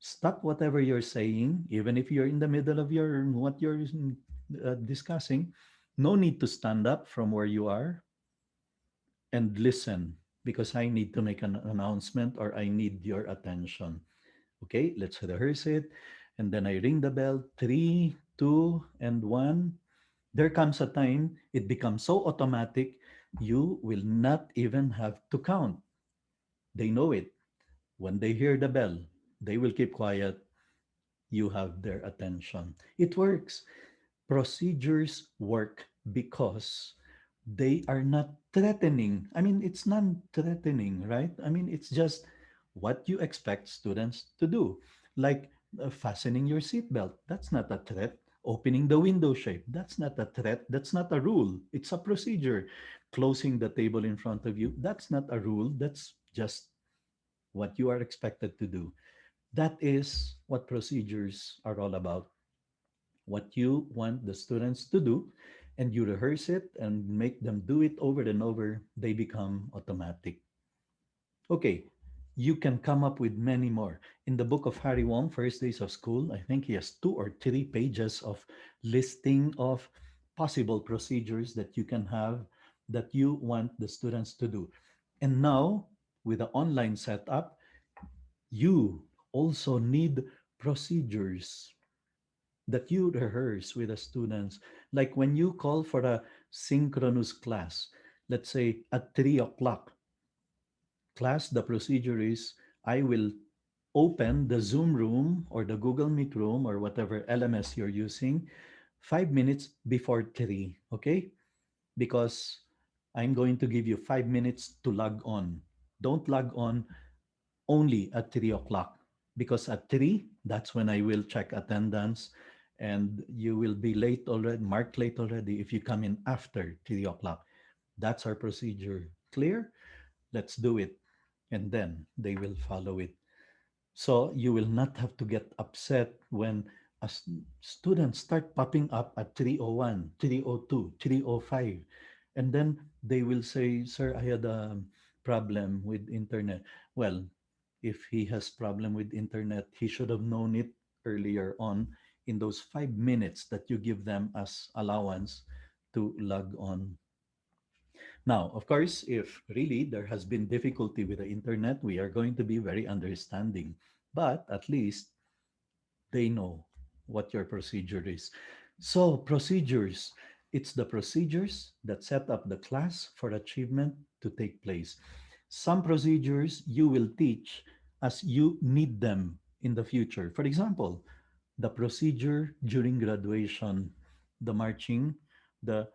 [SPEAKER 1] stop whatever you're saying, even if you're in the middle of your what you're discussing. No need to stand up from where you are and listen because I need to make an announcement or I need your attention. Okay, let's rehearse it. And then I ring the bell 3, 2, and 1. There comes a time it becomes so automatic, you will not even have to count. They know it. When they hear the bell, they will keep quiet. You have their attention. It works. Procedures work because they are not threatening. I mean, it's non threatening, right? I mean, it's just what you expect students to do. Like fastening your seatbelt. That's not a threat. Opening the window shade. That's not a threat. That's not a rule. It's a procedure. Closing the table in front of you. That's not a rule. That's just what you are expected to do. That is what procedures are all about. What you want the students to do, and you rehearse it and make them do it over and over, they become automatic. Okay, you can come up with many more. In the book of Harry Wong, First Days of School, I think he has 2 or 3 pages of listing of possible procedures that you can have that you want the students to do. And now, with the online setup, you also need procedures that you rehearse with the students. Like when you call for a synchronous class, let's say at 3 o'clock, Class, the procedure is I will open the Zoom room or the Google Meet room or whatever LMS you're using 5 minutes before 3, okay? Because I'm going to give you 5 minutes to log on. Don't log on only at 3 o'clock because at 3, that's when I will check attendance and you will be late already, marked late already if you come in after 3 o'clock. That's our procedure. Clear? Let's do it. And then they will follow it. So you will not have to get upset when students start popping up at 3:01, 3:02, 3:05. And then they will say, sir, I had a problem with internet. Well, if he has problem with internet, he should have known it earlier on in those 5 minutes that you give them as allowance to log on. Now, of course, if really there has been difficulty with the internet, we are going to be very understanding. But at least they know what your procedure is. So, procedures. It's the procedures that set up the class for achievement to take place. Some procedures you will teach as you need them in the future. For example, the procedure during graduation, the marching, the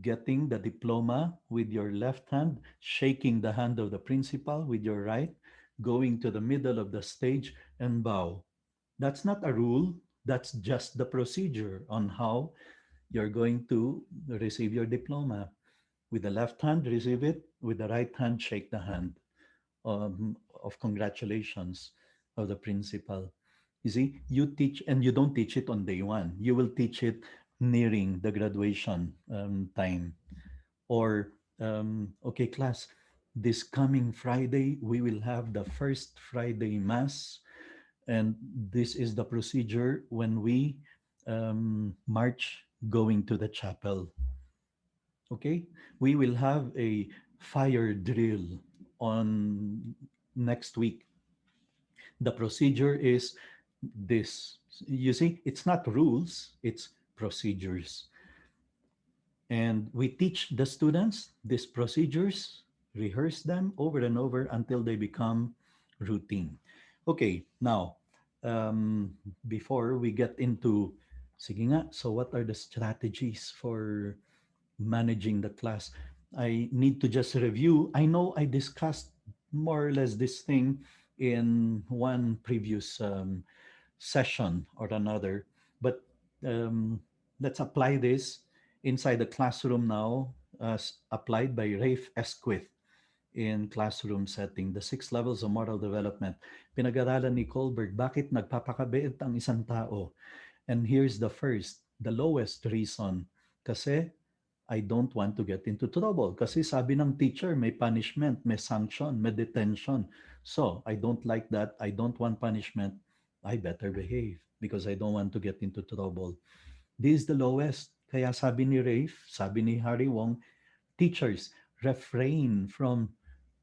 [SPEAKER 1] getting the diploma with your left hand, shaking the hand of the principal with your right, going to the middle of the stage and bow. That's not a rule, that's just the procedure on how you're going to receive your diploma. With the left hand, receive it, with the right hand, shake the hand of congratulations of the principal. You see, you teach, and you don't teach it on day one. You will teach it nearing the graduation time. Or, okay, class, this coming Friday, we will have the first Friday Mass. And this is the procedure when we march going to the chapel. Okay, we will have a fire drill on next week. The procedure is this. You see, it's not rules, it's procedures. And we teach the students these procedures, rehearse them over and over until they become routine. Okay, now, um, before we get into, sige nga, so what are the strategies for managing the class? I need to just review. I know I discussed more or less this thing in one previous session or another, but um, let's apply this inside the classroom now as applied by Rafe Esquith in classroom setting, the 6 levels of moral development. Pinag-aralan ni Kohlberg, bakit nagpapakabait ang isang tao? And here's the first, the lowest reason. Kasi I don't want to get into trouble. Kasi sabi ng teacher, may punishment, may sanction, may detention. So, I don't like that. I don't want punishment. I better behave because I don't want to get into trouble. This is the lowest. Kaya sabi ni Rafe, sabi ni Harry Wong, teachers, refrain from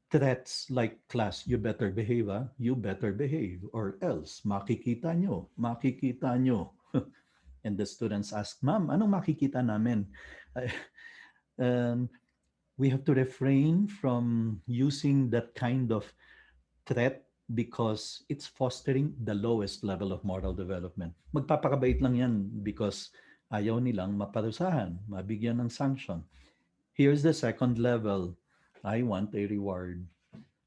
[SPEAKER 1] threats like class, you better behave, you better behave, or else makikita nyo, makikita nyo. And the students ask, ma'am, anong makikita namin? um, we have to refrain from using that kind of threat because it's fostering the lowest level of moral development. Magpapakabait lang yan because ayaw nilang maparusahan, mabigyan ng sanction. Here's the second level. I want a reward.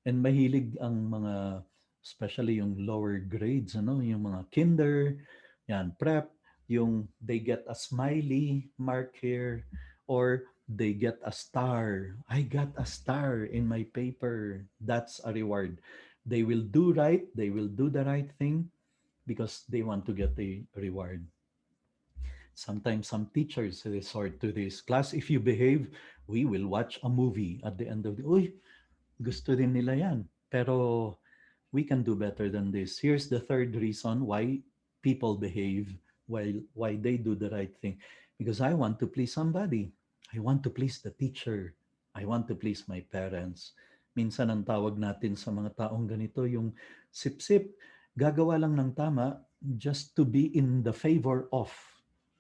[SPEAKER 1] And mahilig ang mga, especially yung lower grades, ano, yung mga kinder, yan, prep, yung they get a smiley mark here, or they get a star. I got a star in my paper. That's a reward. They will do right, they will do the right thing because they want to get a reward. Sometimes some teachers resort to this. Class, if you behave, we will watch a movie at the end of the, uy, gusto din nila yan. Pero we can do better than this. Here's the third reason why people behave, why they do the right thing. Because I want to please somebody. I want to please the teacher. I want to please my parents. Minsan ang tawag natin sa mga taong ganito yung sip-sip, gagawa lang ng tama just to be in the favor of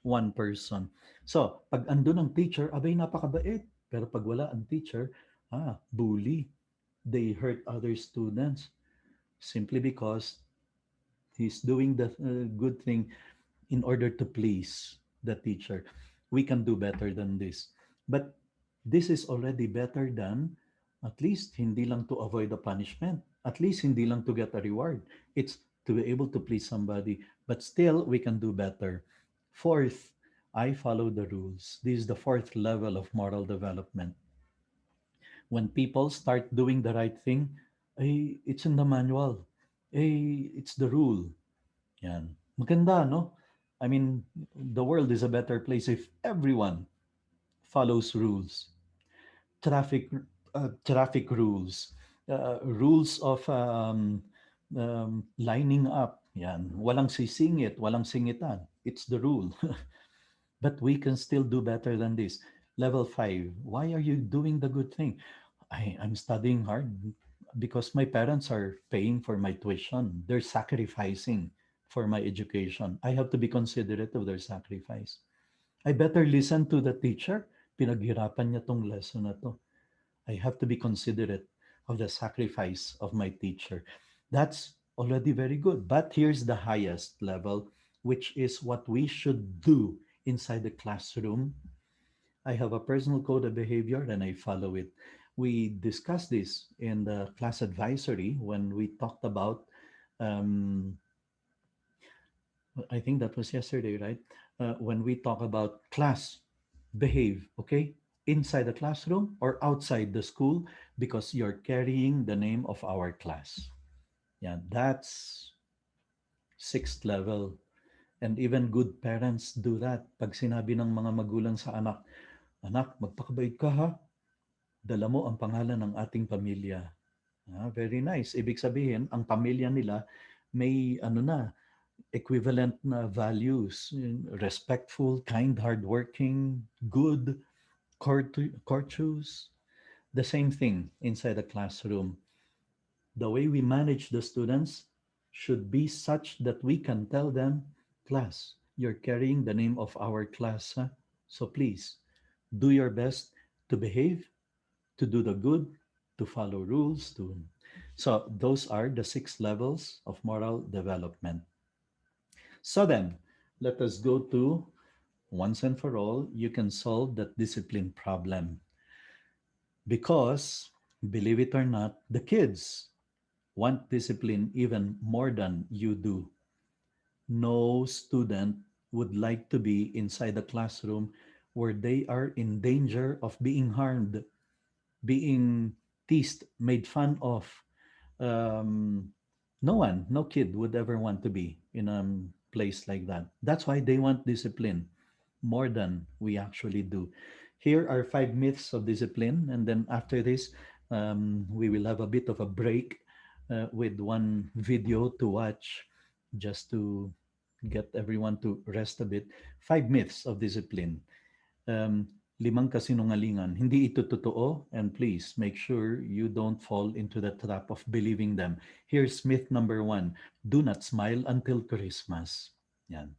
[SPEAKER 1] one person. So, pag andun ang teacher, abay napakabait. Pero pag wala ang teacher, bully. they hurt other students simply because he's doing the good thing in order to please the teacher. We can do better than this. But this is already better than at least hindi lang to avoid the punishment. At least hindi lang to get a reward. It's to be able to please somebody. But still, we can do better. Fourth, I follow the rules. This is the fourth level of moral development. When people start doing the right thing, it's in the manual. It's the rule. Yan. Maganda, no? I mean, the world is a better place if everyone follows rules. Traffic, traffic rules, rules of lining up. Yan. Walang sisingit, walang singitan. It's the rule. But we can still do better than this. Level 5. Why are you doing the good thing? I'm studying hard because my parents are paying for my tuition. They're sacrificing for my education. I have to be considerate of their sacrifice. I better listen to the teacher. Pinaghirapan niya tong lesson na to. I have to be considerate of the sacrifice of my teacher. That's already very good. But here's the highest level, which is what we should do inside the classroom. I have a personal code of behavior and I follow it. We discussed this in the class advisory when we talked about, um, I think that was yesterday, right? When we talk about class behave, okay? Inside the classroom or outside the school because you're carrying the name of our class. Yeah, that's sixth level. And even good parents do that. Pag sinabi ng mga magulang sa anak, anak, magpakabait ka ha. Dala mo ang pangalan ng ating pamilya. Very nice. Ibig sabihin, ang pamilya nila may ano na, equivalent na values. Respectful, kind, hardworking, good, courteous. The same thing inside the classroom. The way we manage the students should be such that we can tell them, class, you're carrying the name of our class. Huh? So please, do your best to behave, to do the good, to follow rules, to so those are the six levels of moral development. So then, let us go to once and for all, you can solve that discipline problem because, believe it or not, the kids want discipline even more than you do. No student would like to be inside a classroom where they are in danger of being harmed, being teased, made fun of. Um, no one, no kid would ever want to be in a place like that. That's why they want discipline more than we actually do. Here are five myths of discipline, and then after this, we will have a bit of a break with one video to watch just to get everyone to rest a bit. Five myths of discipline. Limang kasinungalingan. Hindi ito totoo, and please make sure you don't fall into the trap of believing them. Here's myth number one. Do not smile until Christmas. Yan.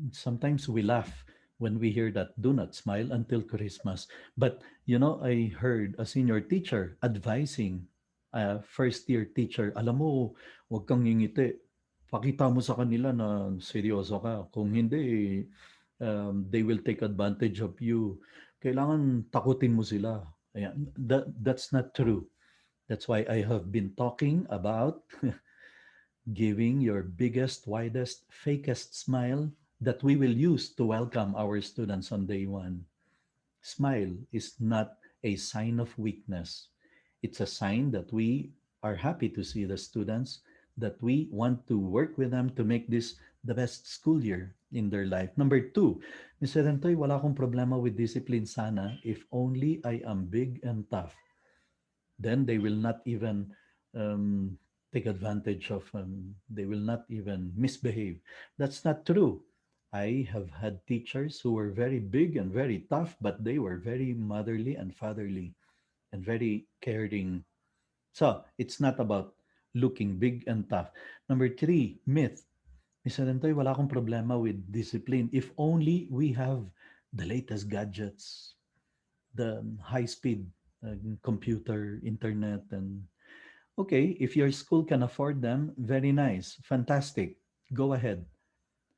[SPEAKER 1] Sometimes we laugh when we hear that, do not smile until Christmas. But, I heard a senior teacher advising a first year teacher, alam mo, huwag kang ngingiti. Pakita mo sa kanila na seryoso ka. Kung hindi, they will take advantage of you. Kailangan takutin mo sila. Ayan. That's not true. That's why I have been talking about giving your biggest, widest, fakest smile that we will use to welcome our students on day one. Smile is not a sign of weakness. It's a sign that we are happy to see the students, that we want to work with them to make this the best school year in their life. Number two, Mr. Rentoy, wala akong problema with discipline sana if only I am big and tough. Then they will not even take advantage of, they will not even misbehave. That's not true. I have had teachers who were very big and very tough, but they were very motherly and fatherly and very caring. So it's not about looking big and tough. Number three, myth. Mr. Rentoy, wala akong problema with discipline. If only we have the latest gadgets, the high speed. computer, internet, and okay, if your school can afford them, very nice, fantastic. Go ahead,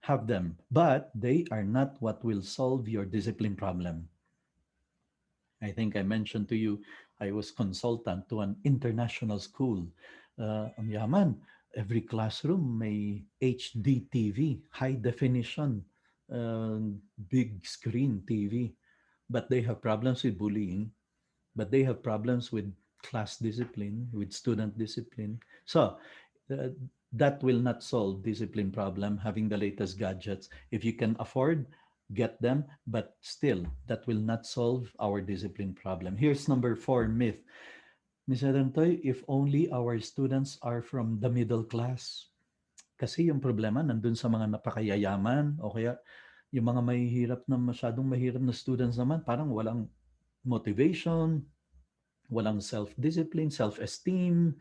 [SPEAKER 1] have them. But they are not what will solve your discipline problem. I think I mentioned to you, I was consultant to an international school. Ang yaman, every classroom may HD TV, high definition, uh, big screen TV. But they have problems with bullying, but they have problems with class discipline, with student discipline. So uh, that will not solve discipline problem, having the latest gadgets. If you can afford, get them, but still, that will not solve our discipline problem. Here's number 4 myth. Ms. Arantoy, if only our students are from the middle class. Kasi yung problema nandun sa mga napakayayaman o kaya yung mga mahihirap na masyadong mahirap na students naman, parang walang motivation, walang self-discipline, self-esteem,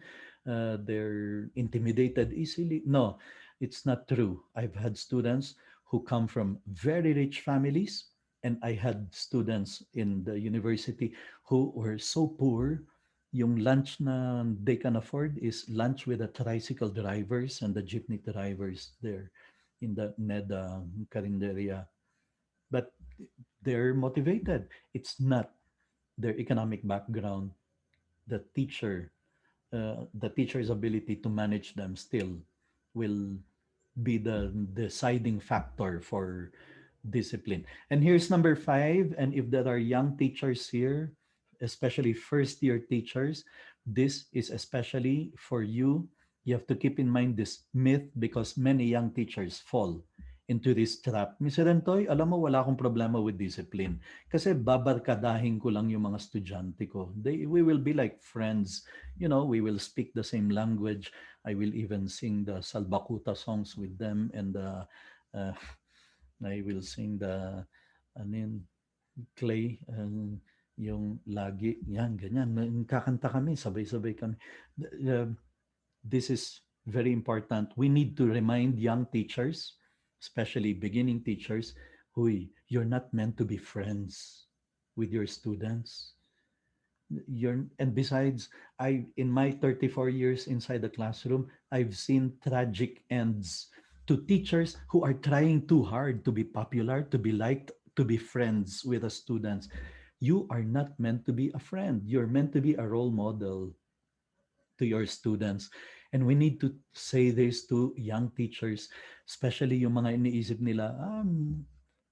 [SPEAKER 1] they're intimidated easily. No, it's not true. I've had students who come from very rich families, and I had students in the university who were so poor. Yung lunch na they can afford is lunch with the tricycle drivers and the jeepney drivers there in the NEDA Carinderia. But they're motivated. It's not their economic background, the the teacher's ability to manage them still will be the deciding factor for discipline. And here's number 5. And if there are young teachers here, especially first year teachers, this is especially for you. You have to keep in mind this myth because many young teachers fall into this trap. Mr. Rentoy, alam mo, wala akong problema with discipline. Kasi babarkadahin ko lang yung mga estudyante ko. We will be like friends. You know, we will speak the same language. I will even sing the Salbakuta songs with them, and uh, I will sing the ano yun, Clay, yung lagi, yan, ganyan. Kakanta kami, sabay-sabay kami. Uh, this is very important. We need to remind young teachers, especially beginning teachers, huy, you're not meant to be friends with your students. You're, and besides, I in my 34 years inside the classroom, I've seen tragic ends to teachers who are trying too hard to be popular, to be liked, to be friends with the students. You are not meant to be a friend. You're meant to be a role model to your students. And we need to say this to young teachers, especially yung mga iniisip nila,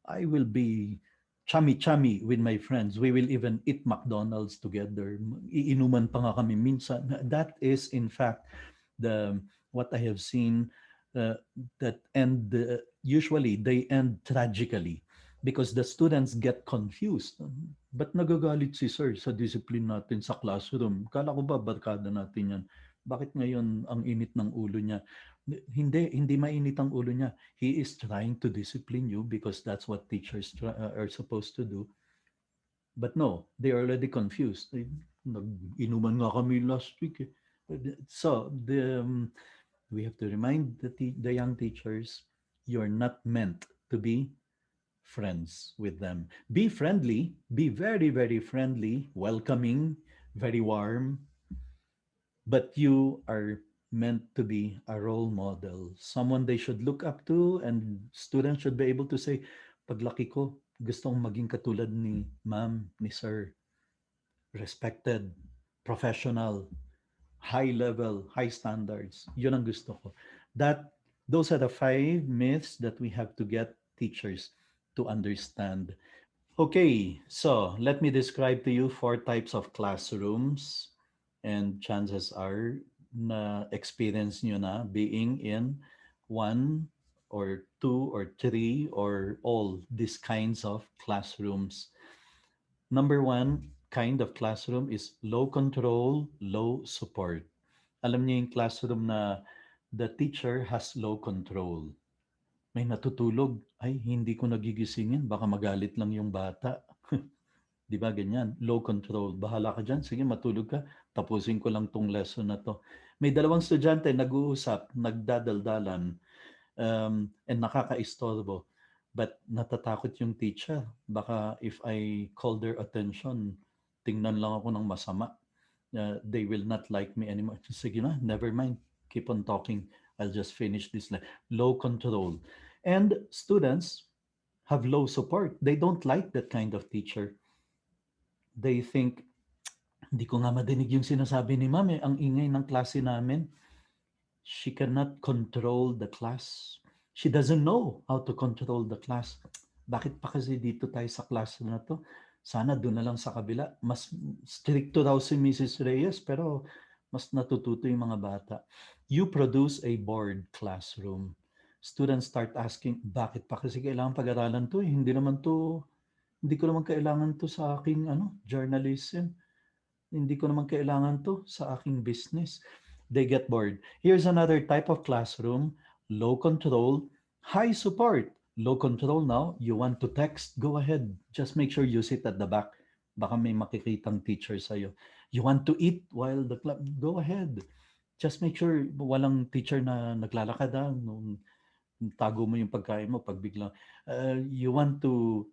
[SPEAKER 1] I will be chummy-chummy with my friends. We will even eat McDonald's together. Iinuman pa nga kami minsan. That is, in fact, the what I have seen that end, usually they end tragically because the students get confused. Ba't nagagalit si sir sa discipline natin sa classroom? Kala ko ba barkada natin yan? Bakit ngayon ang init ng ulo niya? Hindi mainit ang ulo niya. He is trying to discipline you because that's what teachers are supposed to do. But no, they are already confused. Nag-inuman nga kami last week. So we have to remind the young teachers, you're not meant to be friends with them. Be friendly, be very, very friendly, welcoming, very warm, but you are meant to be a role model, someone they should look up to, and students should be able to say, paglaki ko, gusto kong maging katulad ni ma'am, ni sir, respected, professional, high level, high standards. Yun ang gusto ko. Those are the 5 myths that we have to get teachers to understand. Okay, so let me describe to you 4 types of classrooms, and chances are na experience nyo na being in one or two or three or all these kinds of classrooms. Number 1 kind of classroom is low control, low support. Alam niyo yung classroom na the teacher has low control. May natutulog, ay hindi ko nagigisingin, baka magalit lang yung bata. 'Di ba ganyan? Low control. Bahala ka diyan. Sige, matulog ka. Tapusin ko lang tong lesson na to. May dalawang estudyante nag-uusap, nagdadaldalan, and nakakaistorbo. But natatakot yung teacher. Baka if I call their attention, tingnan lang ako ng masama. They will not like me anymore. Sige na, never mind. Keep on talking. I'll just finish this. Low control. And students have low support. They don't like that kind of teacher. They think, hindi ko nga madinig yung sinasabi ni ma'am eh. Ang ingay ng klase namin. She cannot control the class. She doesn't know how to control the class. Bakit pa kasi dito tayo sa class na to? Sana doon na lang sa kabila. Mas stricto daw si Mrs. Reyes, pero mas natututo yung mga bata. You produce a bored classroom. Students start asking, bakit pa kasi kailangan pag-aralan to? Hindi ko naman kailangan to sa aking journalism. Hindi ko naman kailangan to sa aking business. They get bored. Here's another type of classroom, low control, high support. Low control now, you want to text, go ahead. Just make sure you sit at the back. Baka may makikitang teacher sa'yo. You want to eat while the club, go ahead. Just make sure walang teacher na naglalakad nung tago mo yung pagkain mo pag biglang you want to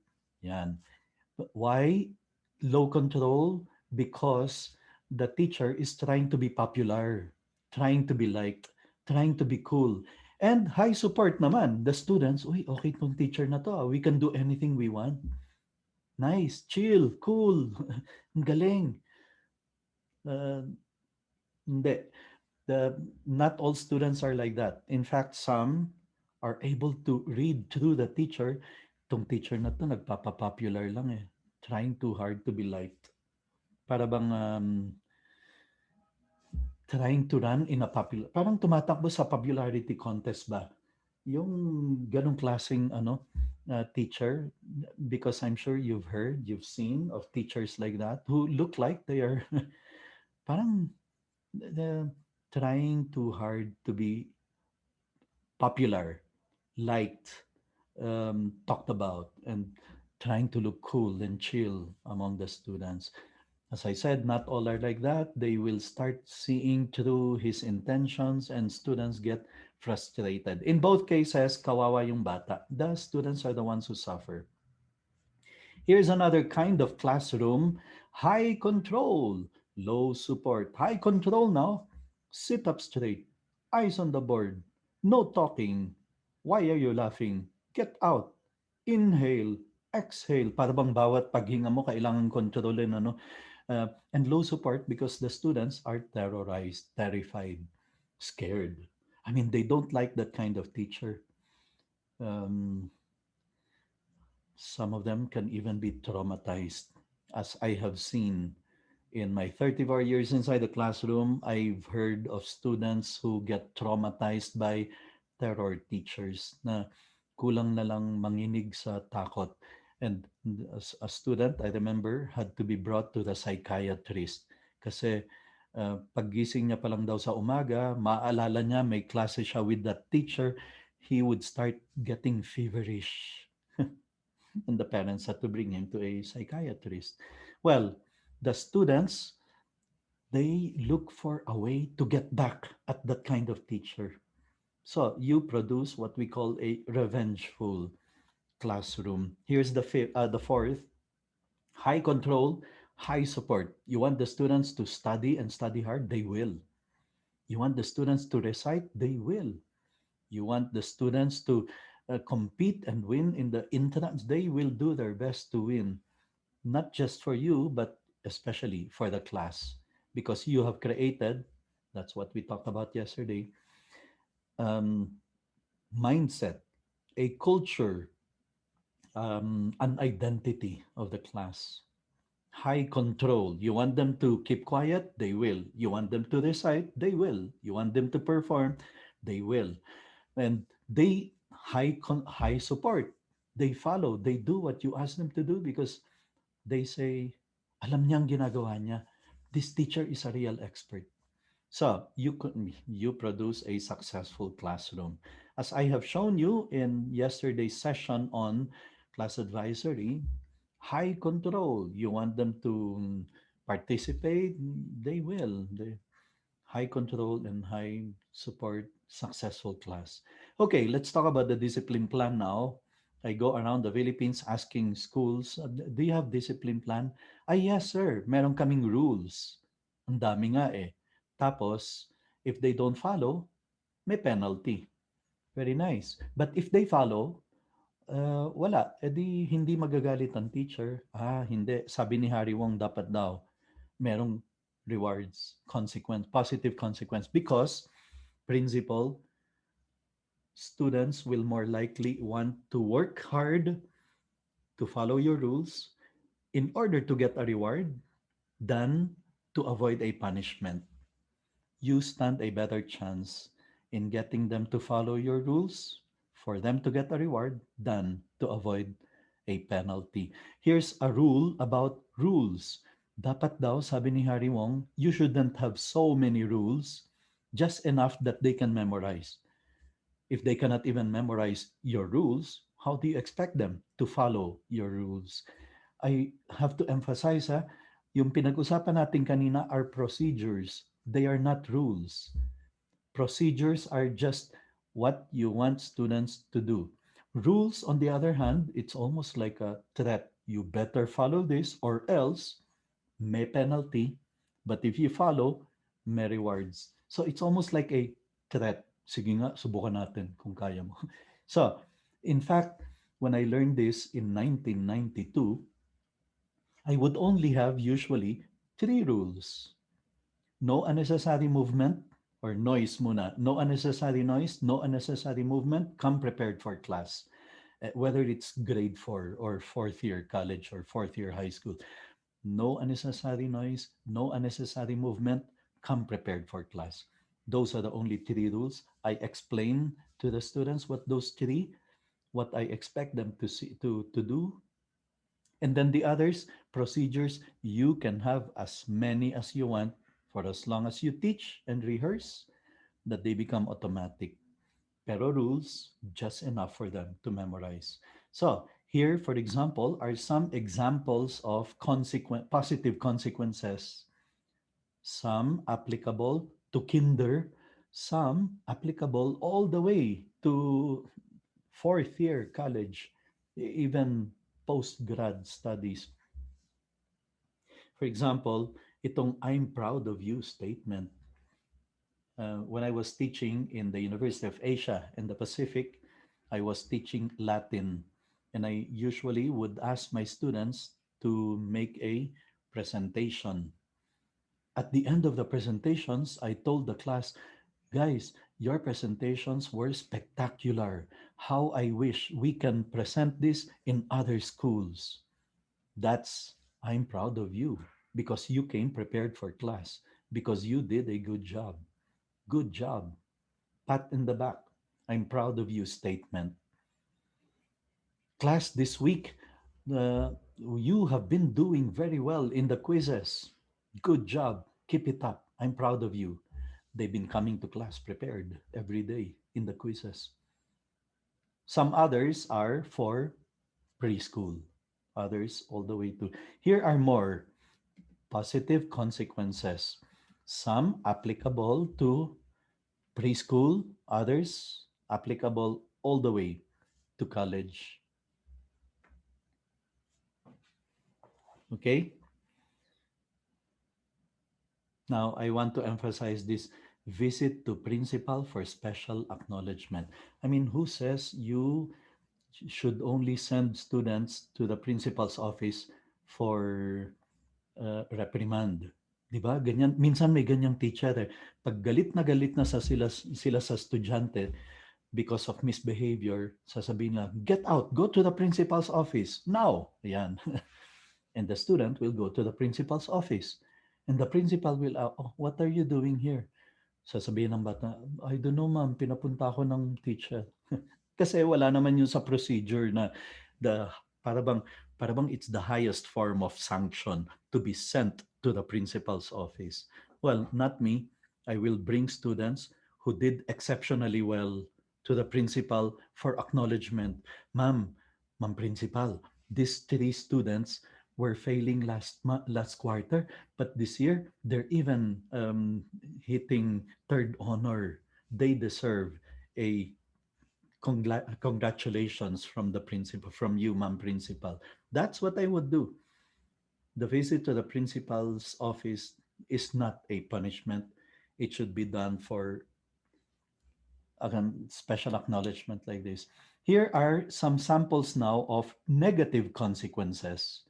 [SPEAKER 1] yan. Why low control? Because the teacher is trying to be popular, trying to be liked, trying to be cool. And high support naman, the students, uy, okay tong teacher na to. We can do anything we want. Nice, chill, cool, ang galing. Uh, hindi. Not all students are like that. In fact, some are able to read through the teacher. Tong teacher na to, nagpapapopular lang eh. Trying too hard to be liked. Para bang trying to run in a popular, parang tumatakbo sa popularity contest ba? Yung ganong klaseng teacher, because I'm sure you've heard, you've seen of teachers like that who look like they are parang uh, trying too hard to be popular, liked, talked about, and trying to look cool and chill among the students. As I said, not all are like that. They will start seeing through his intentions and students get frustrated. In both cases, kawawa yung bata. The students are the ones who suffer. Here's another kind of classroom. High control, low support. High control now. Sit up straight. Eyes on the board. No talking. Why are you laughing? Get out. Inhale. Exhale. Para bang bawat paghinga mo kailangan kontrolin, and low support because the students are terrorized, terrified, scared. I mean, they don't like that kind of teacher. Um, some of them can even be traumatized, as I have seen in my 34 years inside the classroom. I've heard of students who get traumatized by terror teachers na kulang na lang manginig sa takot. And as a student, I remember, had to be brought to the psychiatrist kasi paggising niya pa lang daw sa umaga, maaalala niya may klase siya with that teacher, he would start getting feverish. And the parents had to bring him to a psychiatrist. Well, the students, they look for a way to get back at that kind of teacher. So you produce what we call a revengeful classroom. Here's the fourth: high control, high support. You want the students to study and study hard, they will. You want the students to recite, they will. You want the students to compete and win in the entrance, they will do their best to win. Not just for you, but especially for the class, because you have created, that's what we talked about yesterday, um, mindset, a culture, an identity of the class. High control. You want them to keep quiet? They will. You want them to recite? They will. You want them to perform? They will. And they high support. They follow. They do what you ask them to do because they say, alam niyang ginagawa niya. This teacher is a real expert. So you produce a successful classroom. As I have shown you in yesterday's session on class advisory, high control. You want them to participate, they will. High control and high support, successful class. Okay, let's talk about the discipline plan now. I go around the Philippines asking schools, do you have discipline plan? Ay, yes, sir. Meron kaming rules. Ang dami nga eh. Tapos, if they don't follow, may penalty. Very nice. But if they follow, wala. E di hindi magagalit ang teacher. Ah, hindi. Sabi ni Harry Wong, dapat daw merong rewards, consequence, positive consequence. Because, principal, students will more likely want to work hard to follow your rules in order to get a reward than to avoid a punishment. You stand a better chance in getting them to follow your rules for them to get a reward than to avoid a penalty. Here's a rule about rules. Dapat daw, sabi ni Harry Wong, you shouldn't have so many rules, just enough that they can memorize. If they cannot even memorize your rules, how do you expect them to follow your rules? I have to emphasize, yung pinag-usapan natin kanina are procedures. They are not rules. Procedures are just what you want students to do. Rules, on the other hand, it's almost like a threat. You better follow this or else may penalty. But if you follow, may rewards. So it's almost like a threat. Sige nga, subukan natin kung kaya mo. So, in fact, when I learned this in 1992, I would only have usually three rules. No unnecessary movement or noise muna. No unnecessary noise, no unnecessary movement. Come prepared for class. Whether it's grade 4 or fourth year college or fourth year high school. No unnecessary noise, no unnecessary movement. Come prepared for class. Those are the only three rules. I explain to the students what those three, what I expect them to see to do. And then the others, procedures, you can have as many as you want for as long as you teach and rehearse that they become automatic. Pero rules, just enough for them to memorize. So here, for example, are some examples of positive consequences. Some applicable to kinder, some applicable all the way to fourth year college, even post-grad studies. For example, itong I'm proud of you statement. When I was teaching in the University of Asia in the Pacific, I was teaching Latin. And I usually would ask my students to make a presentation. At the end of the presentations, I told the class, guys, your presentations were spectacular. How I wish we can present this in other schools. That's, I'm proud of you because you came prepared for class, because you did a good job. Good job. Pat in the back. I'm proud of you statement. Class this week, uh, you have been doing very well in the quizzes. Good job. Keep it up. I'm proud of you. They've been coming to class prepared every day in the quizzes. Some others are for preschool, others all the way to. Here are more positive consequences. Some applicable to preschool, others applicable all the way to college. Okay? Now, I want to emphasize this visit to principal for special acknowledgement. I mean, who says you should only send students to the principal's office for reprimand? 'Di ba? Ganyan, minsan may ganyang teacher eh. Pag galit na sila sa estudyante because of misbehavior, sasabihin na, get out, go to the principal's office now. Ayan. And the student will go to the principal's office. And the principal will, oh, what are you doing here? Sasabihin ng bata, I don't know ma'am, pinapunta ako ng teacher. Kasi wala naman yun sa procedure na the para bang it's the highest form of sanction to be sent to the principal's office. Well, not me. I will bring students who did exceptionally well to the principal for acknowledgement. Ma'am principal, these three students were failing last quarter, but this year they're even hitting third honor. They deserve a Congratulations from the principal, from you, ma'am principal. That's what I would do. The visit to the principal's office is not a punishment. It should be done for a special acknowledgement like this. Here are some samples now of negative consequences.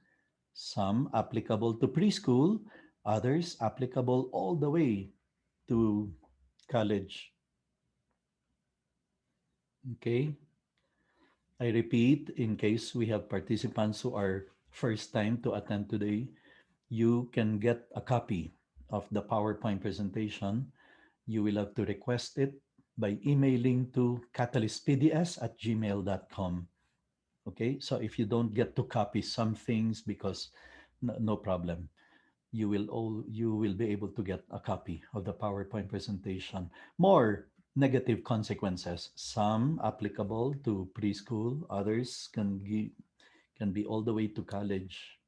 [SPEAKER 1] Some applicable to preschool, others applicable all the way to college. Okay, I repeat, in case we have participants who are first time to attend today, you can get a copy of the PowerPoint presentation. You will have to request it by emailing to catalystpds@gmail.com. Okay, so if you don't get to copy some things, because no problem, you will be able to get a copy of the PowerPoint presentation. More negative consequences, some applicable to preschool, others can be all the way to college,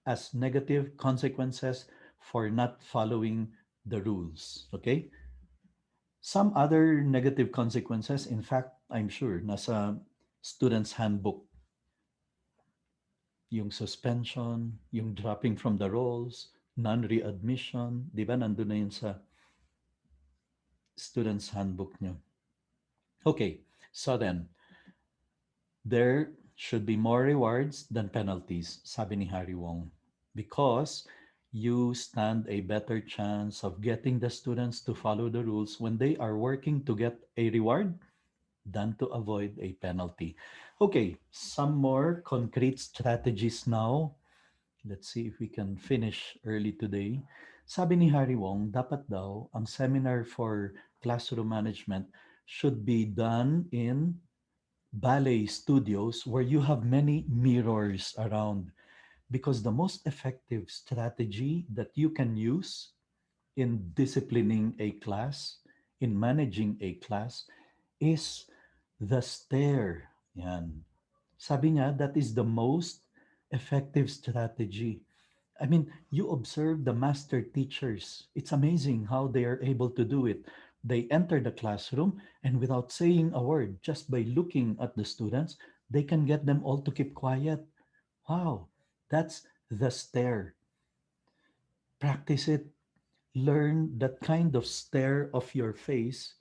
[SPEAKER 1] as negative consequences for not following the rules. Okay, some other negative consequences, in fact, I'm sure nasa student's handbook, yung suspension, yung dropping from the rolls, non-readmission, di ba nandun na yun sa student's handbook nyo. Okay, so then, there should be more rewards than penalties, sabi ni Harry Wong, because you stand a better chance of getting the students to follow the rules when they are working to get a reward than to avoid a penalty. Okay, some more concrete strategies now. Let's see if we can finish early today. Sabi ni Harry Wong, dapat daw ang seminar for classroom management should be done in ballet studios where you have many mirrors around, because the most effective strategy that you can use in disciplining a class, in managing a class, is the stare. Yan. Sabi niya, that is the most effective strategy. I mean, you observe the master teachers. It's amazing how they are able to do it. They enter the classroom and without saying a word, just by looking at the students, they can get them all to keep quiet. Wow, that's the stare. Practice it. Learn that kind of stare of your face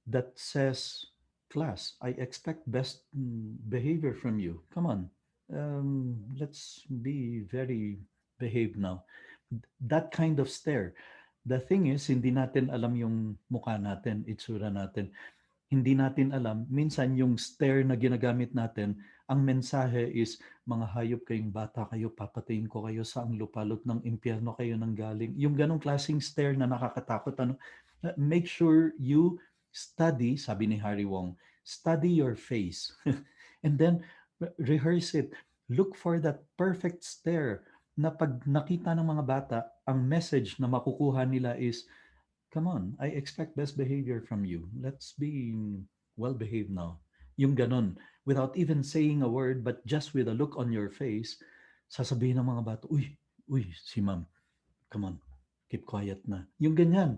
[SPEAKER 1] that says, class, I expect best behavior from you. Come on, let's be very behaved now. That kind of stare. The thing is, hindi natin alam yung mukha natin, itsura natin. Hindi natin alam, minsan yung stare na ginagamit natin, ang mensahe is, mga hayop kayong bata kayo, papatayin ko kayo sa ang lupalot ng impyerno kayo nang galing. Yung ganong klaseng stare na nakakatakot. Ano? Make sure you study, sabi ni Harry Wong, study your face. And then, rehearse it. Look for that perfect stare na pag nakita ng mga bata, ang message na makukuha nila is, come on, I expect best behavior from you. Let's be well behaved now. Yung ganon, without even saying a word, but just with a look on your face, sasabihin ng mga bata, uy, si ma'am, come on, keep quiet na. Yung ganyan,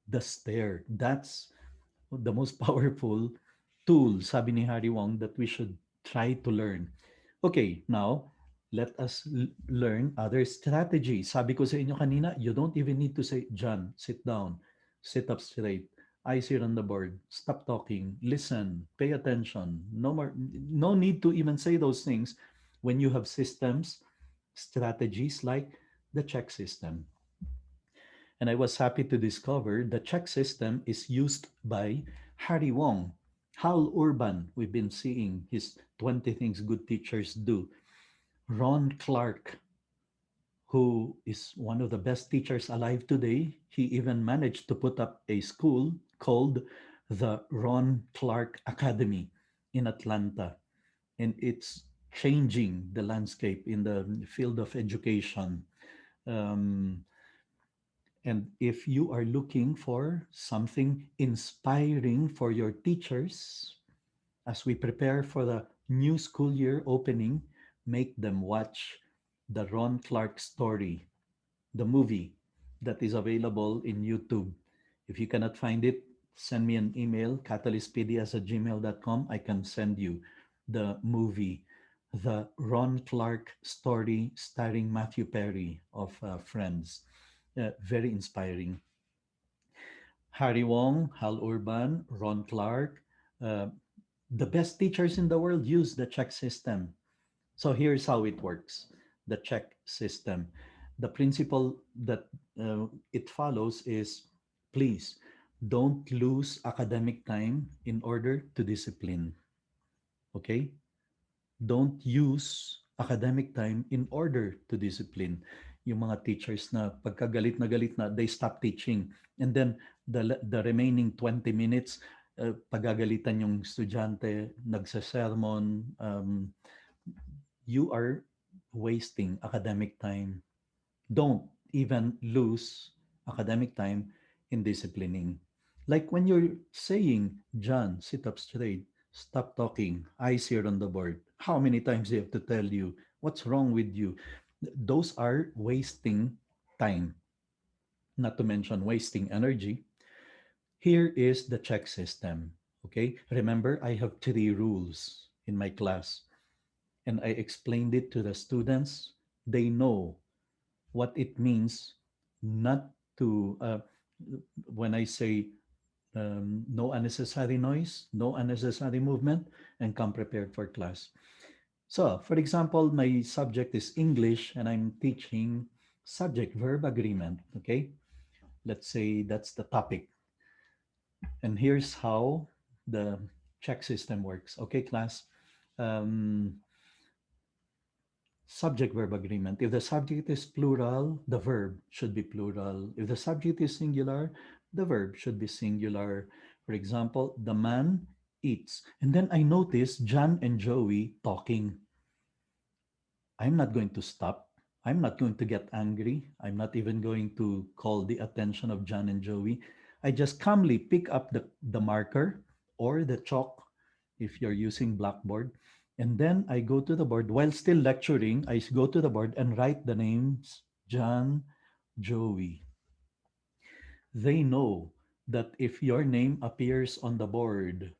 [SPEAKER 1] the stare, that's the most powerful tool, sabi ni Harry Wong, that we should try to learn. Okay, now, let us learn other strategies. Sabi ko sa inyo kanina, you don't even need to say, John, sit down, sit up straight, eyes here on the board, stop talking, listen, pay attention. No more, no need to even say those things when you have systems, strategies like the check system. And I was happy to discover the check system is used by Harry Wong. Hal Urban, we've been seeing his 20 Things Good Teachers Do. Ron Clark, who is one of the best teachers alive today, he even managed to put up a school called the Ron Clark Academy in Atlanta. And it's changing the landscape in the field of education. Um, And if you are looking for something inspiring for your teachers, as we prepare for the new school year opening, make them watch the Ron Clark story, the movie that is available in YouTube. If you cannot find it, send me an email, catalystpds@gmail.com. I can send you the movie, the Ron Clark story starring Matthew Perry of Friends. Very inspiring. Harry Wong, Hal Urban, Ron Clark, uh, the best teachers in the world use the check system. So here's how it works, the check system. The principle that it follows is, please don't lose academic time in order to discipline. Okay? Don't use academic time in order to discipline. Yung mga teachers na galit na, they stop teaching. And then the remaining 20 minutes, pagagalitan yung estudyante, nagsasermon, you are wasting academic time. Don't even lose academic time in disciplining. Like when you're saying, John, sit up straight, stop talking, eyes here on the board. How many times do you have to tell you what's wrong with you? Those are wasting time, not to mention wasting energy. Here is the check system. Okay, remember, I have three rules in my class, and I explained it to the students. They know what it means not to, when I say no unnecessary noise, no unnecessary movement, and come prepared for class. So, for example, my subject is English and I'm teaching subject verb agreement. Okay, let's say that's the topic. And here's how the check system works. Okay, class. Um, Subject verb agreement. If the subject is plural, the verb should be plural. If the subject is singular, the verb should be singular. For example, the man eats. And then I notice John and Joey talking. I'm not going to stop. I'm not going to get angry. I'm not even going to call the attention of John and Joey. I just calmly pick up the marker or the chalk if you're using Blackboard. And then I go to the board while still lecturing. I go to the board and write the names John, Joey. They know that if your name appears on the board,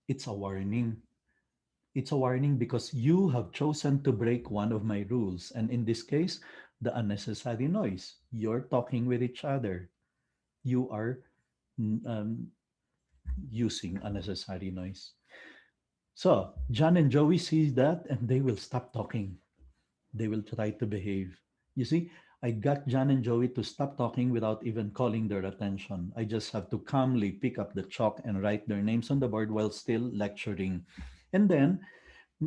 [SPEAKER 1] it's a warning. It's a warning because you have chosen to break one of my rules. And in this case, the unnecessary noise. You're talking with each other. You are um, using unnecessary noise. So John and Joey see that and they will stop talking. They will try to behave. You see, I got John and Joey to stop talking without even calling their attention. I just have to calmly pick up the chalk and write their names on the board while still lecturing. And then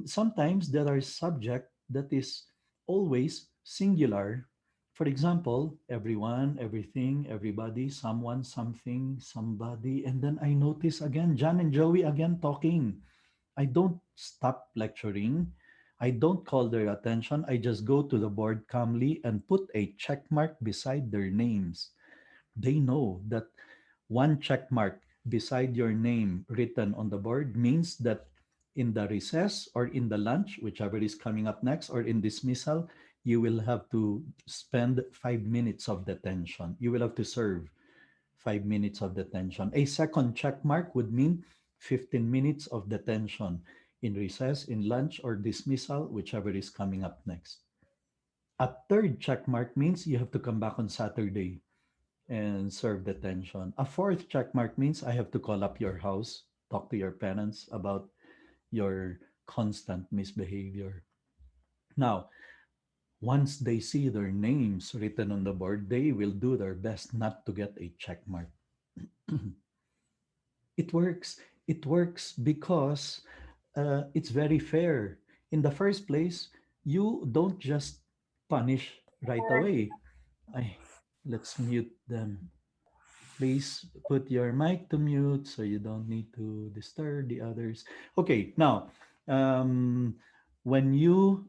[SPEAKER 1] sometimes there are subject that is always singular. For example, everyone, everything, everybody, someone, something, somebody. And then I notice again, John and Joey again talking. I don't stop lecturing. I don't call their attention. I just go to the board calmly and put a check mark beside their names. They know that one check mark beside your name written on the board means that in the recess or in the lunch, whichever is coming up next, or in dismissal, you will have to spend 5 minutes of detention. You will have to serve 5 minutes of detention. A second check mark would mean 15 minutes of detention in recess, in lunch, or dismissal, whichever is coming up next. A third check mark means you have to come back on Saturday and serve detention. A fourth check mark means I have to call up your house, talk to your parents about your constant misbehavior. Now, once they see their names written on the board, they will do their best not to get a check mark. It works. It works because it's very fair. In the first place, you don't just punish right away. I let's mute them. Please put your mic to mute so you don't need to disturb the others. Okay, now um, when you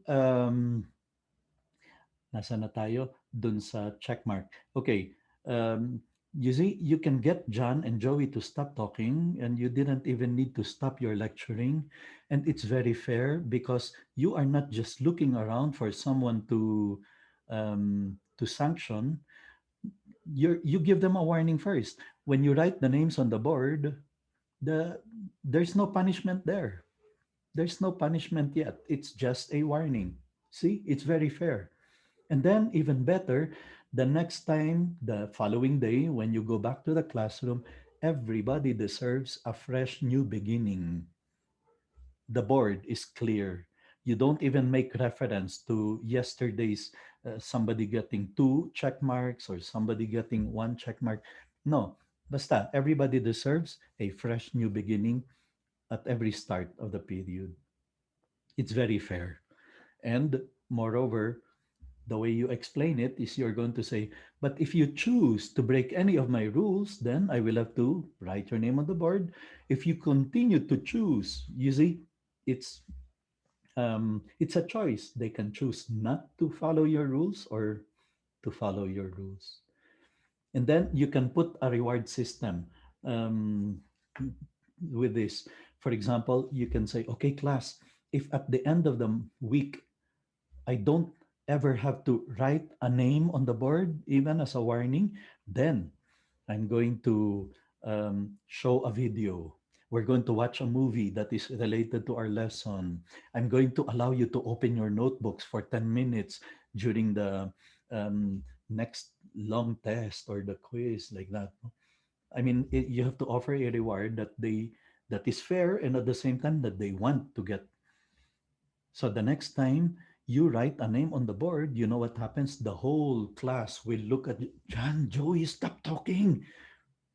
[SPEAKER 1] nasa na tayo dun sa check mark. Okay, um, you see, you can get John and Joey to stop talking, and you didn't even need to stop your lecturing. And it's very fair because you are not just looking around for someone to sanction. You give them a warning first. When you write the names on the board, the there's no punishment there. There's no punishment yet. It's just a warning. See, it's very fair. And then, even better, the next time, the following day, when you go back to the classroom, everybody deserves a fresh new beginning. The board is clear. You don't even make reference to yesterday's somebody getting two check marks or somebody getting one check mark. No, basta, everybody deserves a fresh new beginning at every start of the period. It's very fair. And moreover, the way you explain it is you're going to say, but if you choose to break any of my rules, then I will have to write your name on the board. If you continue to choose, you see, it's it's a choice. They can choose not to follow your rules or to follow your rules. And then you can put a reward system um, with this. For example, you can say, okay, class, if at the end of the week I don't ever have to write a name on the board, even as a warning, then I'm going to show a video. We're going to watch a movie that is related to our lesson. I'm going to allow you to open your notebooks for 10 minutes during the next long test or the quiz, like that. I mean, you have to offer a reward that is fair and at the same time that they want to get. So the next time you write a name on the board, you know what happens? The whole class will look at you. John, Joey, stop talking.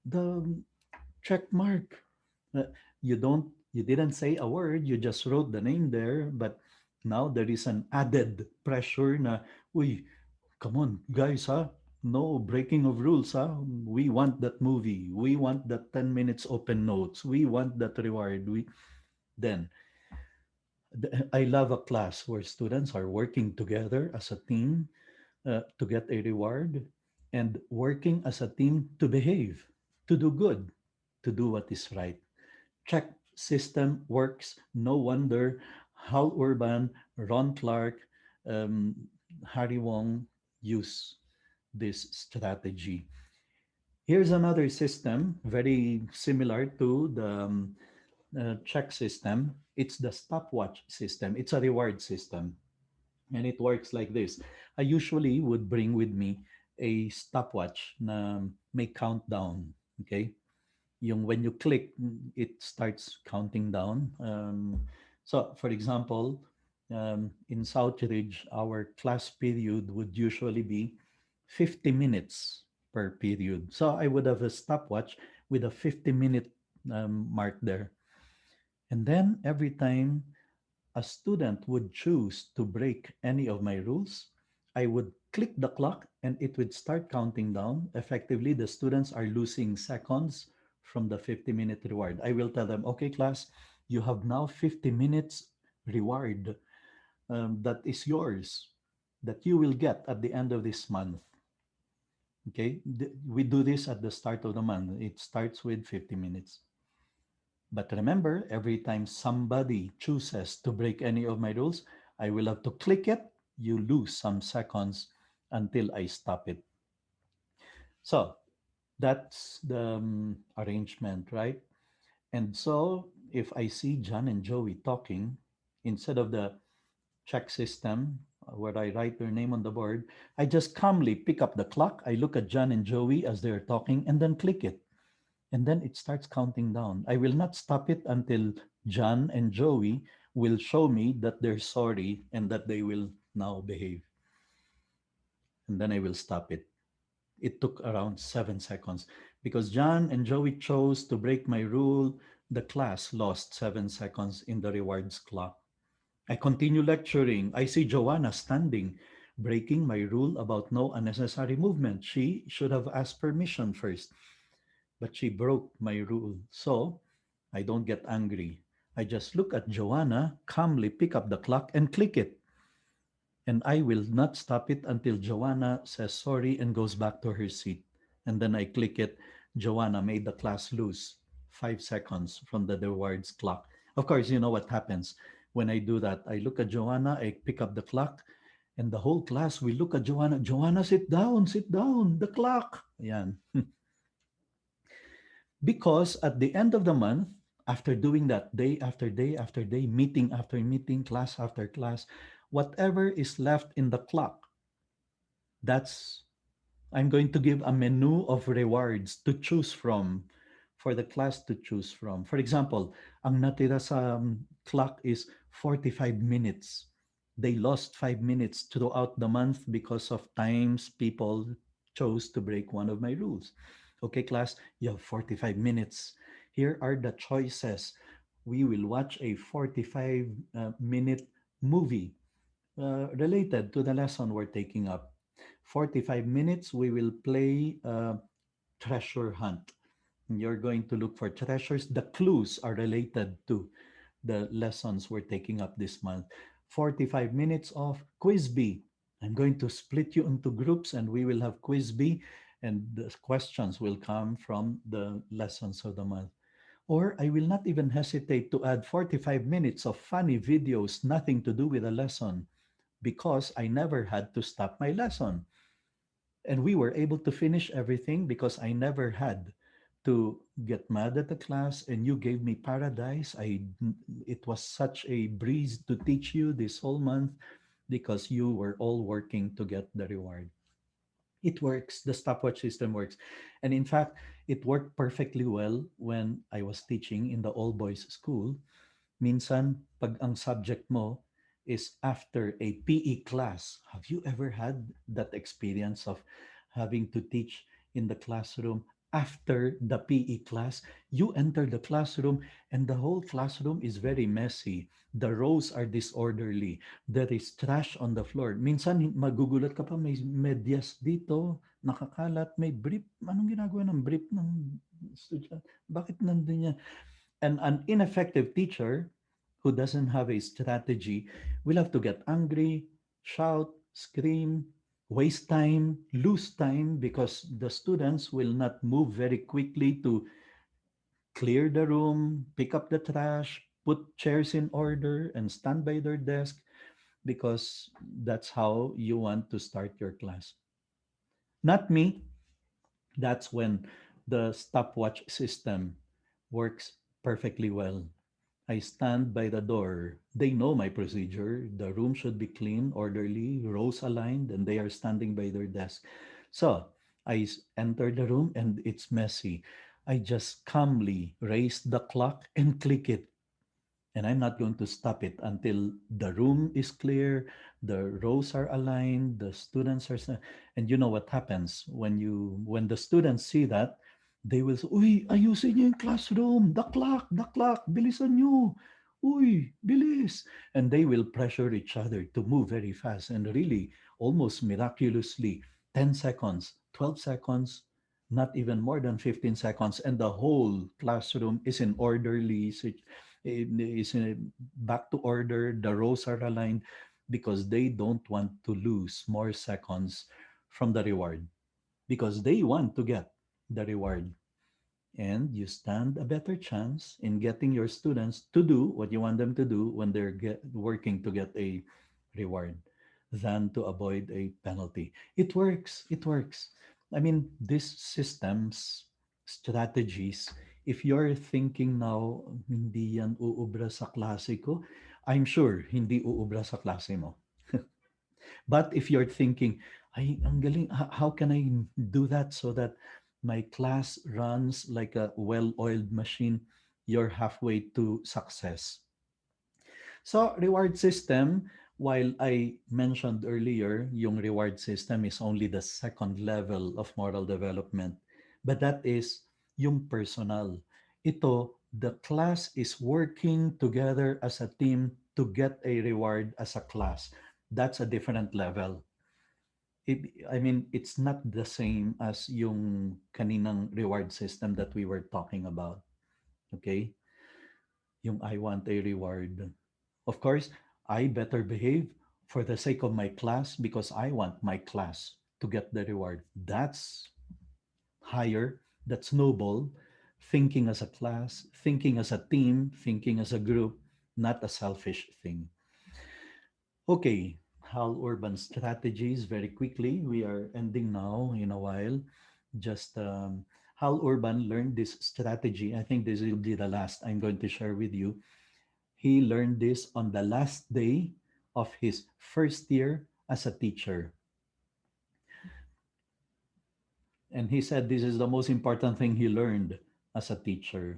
[SPEAKER 1] The check mark. You didn't say a word, you just wrote the name there, but now there is an added pressure na, uy, come on, guys, huh? No breaking of rules, huh? We want that movie. We want that 10 minutes open notes. We want that reward. Then I love a class where students are working together as a team to get a reward and working as a team to behave, to do good, to do what is right. Check system works. No wonder Hal Urban, Ron Clark, um, Harry Wong use this strategy. Here's another system very similar to the check system. It's the stopwatch system. It's a reward system. And it works like this. I usually would bring with me a stopwatch na may countdown. Okay? Yung when you click, it starts counting down. So, for example, in Southridge, our class period would usually be 50 minutes per period. So I would have a stopwatch with a 50-minute mark there. And then every time a student would choose to break any of my rules, I would click the clock and it would start counting down. Effectively, the students are losing seconds from the 50-minute reward. I will tell them, okay, class, you have now 50 minutes reward that is yours, that you will get at the end of this month. Okay, we do this at the start of the month. It starts with 50 minutes. But remember, every time somebody chooses to break any of my rules, I will have to click it. You lose some seconds until I stop it. So that's the arrangement, right? And so if I see John and Joey talking, instead of the check system where I write their name on the board, I just calmly pick up the clock. I look at John and Joey as they're talking and then click it. And then it starts counting down. I will not stop it until John and Joey will show me that they're sorry and that they will now behave. And then I will stop it. It took around 7 seconds because John and Joey chose to break my rule. The class lost 7 seconds in the rewards clock. I continue lecturing. I see Joanna standing, breaking my rule about no unnecessary movement. She should have asked permission first, but she broke my rule. So I don't get angry. I just look at Joanna, calmly pick up the clock and click it. And I will not stop it until Joanna says sorry and goes back to her seat. And then I click it. Joanna made the class lose 5 seconds from the rewards clock. Of course, you know what happens when I do that. I look at Joanna, I pick up the clock, And the whole class will look at Joanna. Joanna, sit down, the clock. Yan. Because at the end of the month, after doing that day after day after day, meeting after meeting, class after class, whatever is left in the clock, that's I'm going to give a menu of rewards to choose from for the class to choose from. For example, ang natira sa clock is 45 minutes. They lost 5 minutes throughout the month because of times people chose to break one of my rules. Okay, class, you have 45 minutes. Here are the choices. We will watch a 45-minute movie related to the lesson we're taking up. 45 minutes, we will play treasure hunt. You're going to look for treasures. The clues are related to the lessons we're taking up this month. 45 minutes of quiz B. I'm going to split you into groups and we will have quiz B, and the questions will come from the lessons of the month. Or I will not even hesitate to add 45 minutes of funny videos, nothing to do with a lesson, because I never had to stop my lesson. And we were able to finish everything because I never had to get mad at the class, and you gave me paradise. It was such a breeze to teach you this whole month because you were all working to get the reward. It works. The stopwatch system works. And in fact, it worked perfectly well when I was teaching in the all boys school. Minsan, pag ang subject mo is after a PE class, have you ever had that experience of having to teach in the classroom after the PE class? You enter the classroom and the whole classroom is very messy. The rows are disorderly. There is trash on the floor. Minsan, magugulat ka pa, may medyas dito, nakakalat, may brief. Anong ginagawa ng brief ng estudyante? Bakit nandun yan? And an ineffective teacher who doesn't have a strategy will have to get angry, shout, scream, waste time, lose time because the students will not move very quickly to clear the room, pick up the trash, put chairs in order, and stand by their desk because that's how you want to start your class. Not me. That's when the stopwatch system works perfectly well. I stand by the door. They know my procedure. The room should be clean, orderly, rows aligned, and they are standing by their desk. So enter the room and it's messy. I just calmly raise the clock and click it, and I'm not going to stop it until the room is clear, the rows are aligned, the students are and you know what happens when the students see that, they will say, "Uy, ayusin niyo yung classroom, the clock, bilisan niyo. Uy, bilis." And they will pressure each other to move very fast, and really almost miraculously 10 seconds, 12 seconds, not even more than 15 seconds, and the whole classroom is in orderly is back to order. The rows are aligned because they don't want to lose more seconds from the reward because they want to get the reward. And you stand a better chance in getting your students to do what you want them to do when they're working to get a reward than to avoid a penalty. It works. It works. I mean, these systems, strategies, if you're thinking now, hindi yan uubra sa klase ko, I'm sure hindi uubra sa klase mo. But if you're thinking, ay, ang galing, how can I do that so that my class runs like a well-oiled machine? You're halfway to success. So, reward system, while I mentioned earlier, yung reward system is only the second level of moral development. But that is yung personal. Ito, the class is working together as a team to get a reward as a class. That's a different level. I mean, it's not the same as yung kaninang reward system that we were talking about. Okay? Yung I want a reward. Of course, I better behave for the sake of my class because I want my class to get the reward. That's higher, that's noble. Thinking as a class, thinking as a team, thinking as a group, not a selfish thing. Okay, Hal Urban's strategies very quickly. We are ending now in a while. Just Hal Urban learned this strategy. I think this will be the last I'm going to share with you. He learned this on the last day of his first year as a teacher. And he said this is the most important thing he learned as a teacher.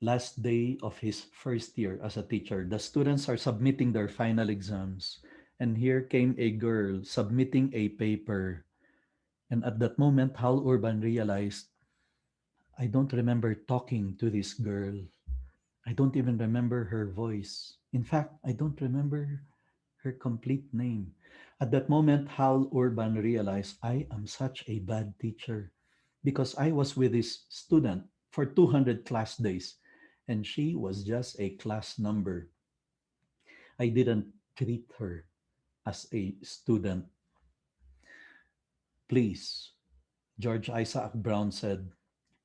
[SPEAKER 1] Last day of his first year as a teacher. The students are submitting their final exams. And here came a girl submitting a paper. And at that moment, Hal Urban realized, I don't remember talking to this girl. I don't even remember her voice. In fact, I don't remember her complete name. At that moment, Hal Urban realized, I am such a bad teacher because I was with this student for 200 class days and she was just a class number. I didn't treat her as a student. Please, George Isaac Brown said,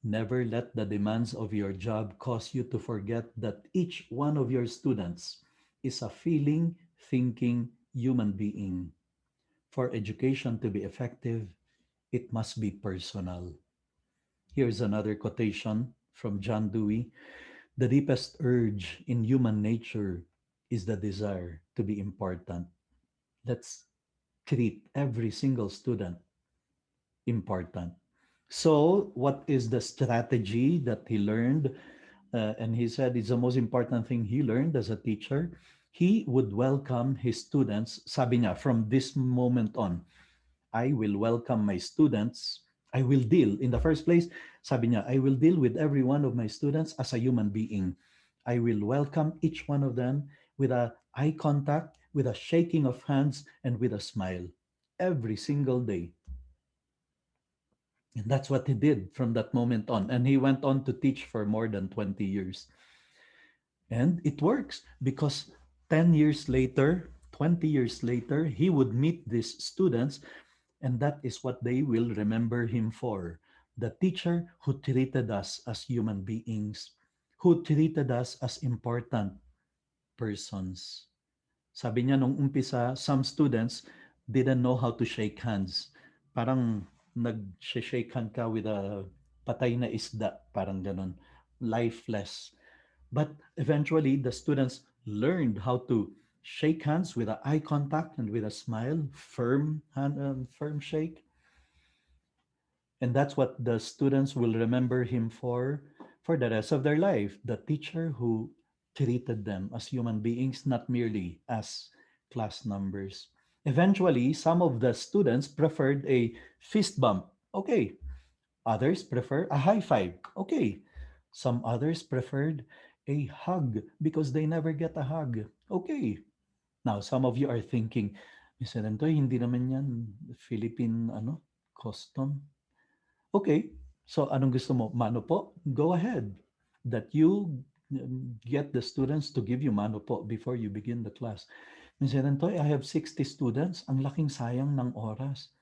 [SPEAKER 1] never let the demands of your job cause you to forget that each one of your students is a feeling, thinking human being. For education to be effective, it must be personal. Here's another quotation from John Dewey. The deepest urge in human nature is the desire to be important. Let's treat every single student important. So, what is the strategy that he learned? And he said it's the most important thing he learned as a teacher. He would welcome his students. Sabi niya, from this moment on, I will welcome my students. I will deal, in the first place, sabi niya, I will deal with every one of my students as a human being. I will welcome each one of them with a eye contact, with a shaking of hands, and with a smile every single day. And that's what he did from that moment on. And he went on to teach for more than 20 years. And it works because 10 years later, 20 years later, he would meet these students, and that is what they will remember him for. The teacher who treated us as human beings, who treated us as important persons. Sabi niya nung umpisa, some students didn't know how to shake hands. Parang nag-shake hand ka with a patay na isda, parang ganun, lifeless. But eventually, the students learned how to shake hands with a eye contact and with a smile, firm hand, firm shake. And that's what the students will remember him for the rest of their life. The teacher who treated them as human beings, not merely as class numbers. Eventually, some of the students preferred a fist bump. Okay. Others prefer a high five. Okay. Some others preferred a hug because they never get a hug. Okay. Now, some of you are thinking, Mr. Antoy, hindi naman yan Philippine custom. Okay. So anong gusto mo? Mano po? Go ahead. That you get the students to give you mano po before you begin the class. Mr. Antoy, I have 60 students. Ang laking sayang ng oras.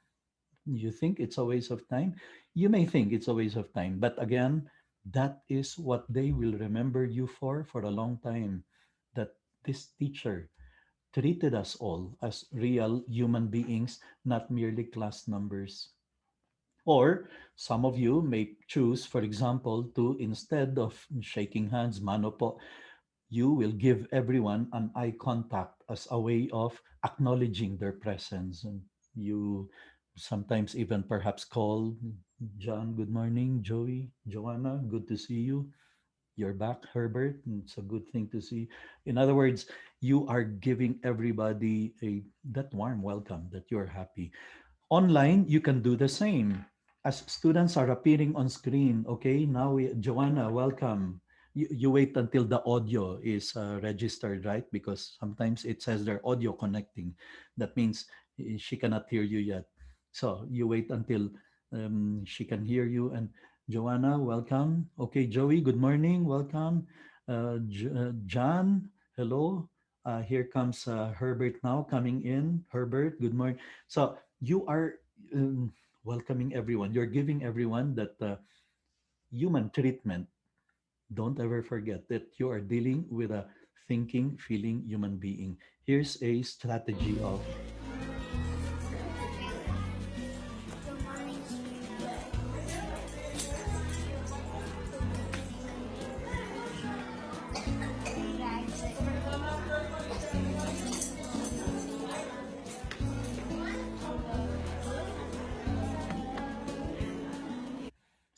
[SPEAKER 1] You think it's a waste of time? You may think it's a waste of time, but again, that is what they will remember you for a long time. That this teacher treated us all as real human beings, not merely class numbers. Or some of you may choose, for example, to instead of shaking hands, mano po, you will give everyone an eye contact as a way of acknowledging their presence. And you sometimes even perhaps call John, good morning, Joey, Joanna, good to see you. You're back, Herbert. It's a good thing to see. In other words, you are giving everybody a that warm welcome that you're happy. Online, you can do the same. As students are appearing on screen, okay, now Joanna, welcome. You wait until the audio is registered, right? Because sometimes it says their audio connecting. That means she cannot hear you yet. So you wait until she can hear you. And Joanna, welcome. Okay, Joey, good morning. Welcome. John, hello. Here comes Herbert now coming in. Herbert, good morning. So you are welcoming everyone. You're giving everyone that human treatment. Don't ever forget that you are dealing with a thinking, feeling human being. Here's a strategy of.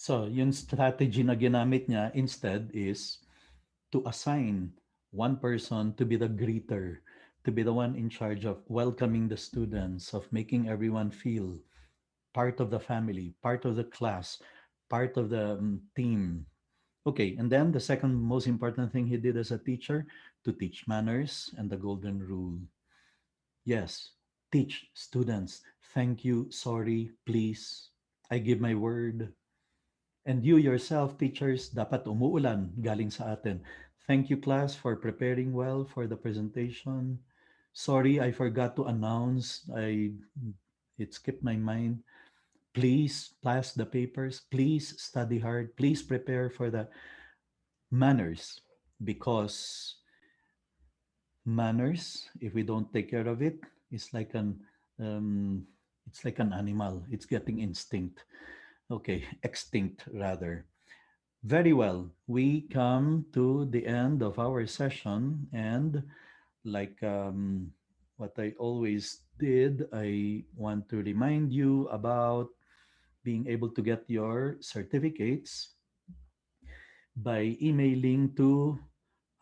[SPEAKER 1] So, yung strategy na ginamit niya instead is to assign one person to be the greeter, to be the one in charge of welcoming the students, of making everyone feel part of the family, part of the class, part of the team. Okay, and then the second most important thing he did as a teacher, to teach manners and the golden rule. Yes, teach students. Thank you, sorry, please. I give my word. And you yourself, teachers, dapat umuulan galing sa atin. Thank you, class, for preparing well for the presentation. Sorry, I forgot to announce. It skipped my mind. Please pass the papers. Please study hard. Please prepare for the manners, because manners, if we don't take care of it, it's like an um, it's like an animal. It's getting instinct. Okay, extinct rather. Very well. We come to the end of our session, and like what I always did, I want to remind you about being able to get your certificates by emailing to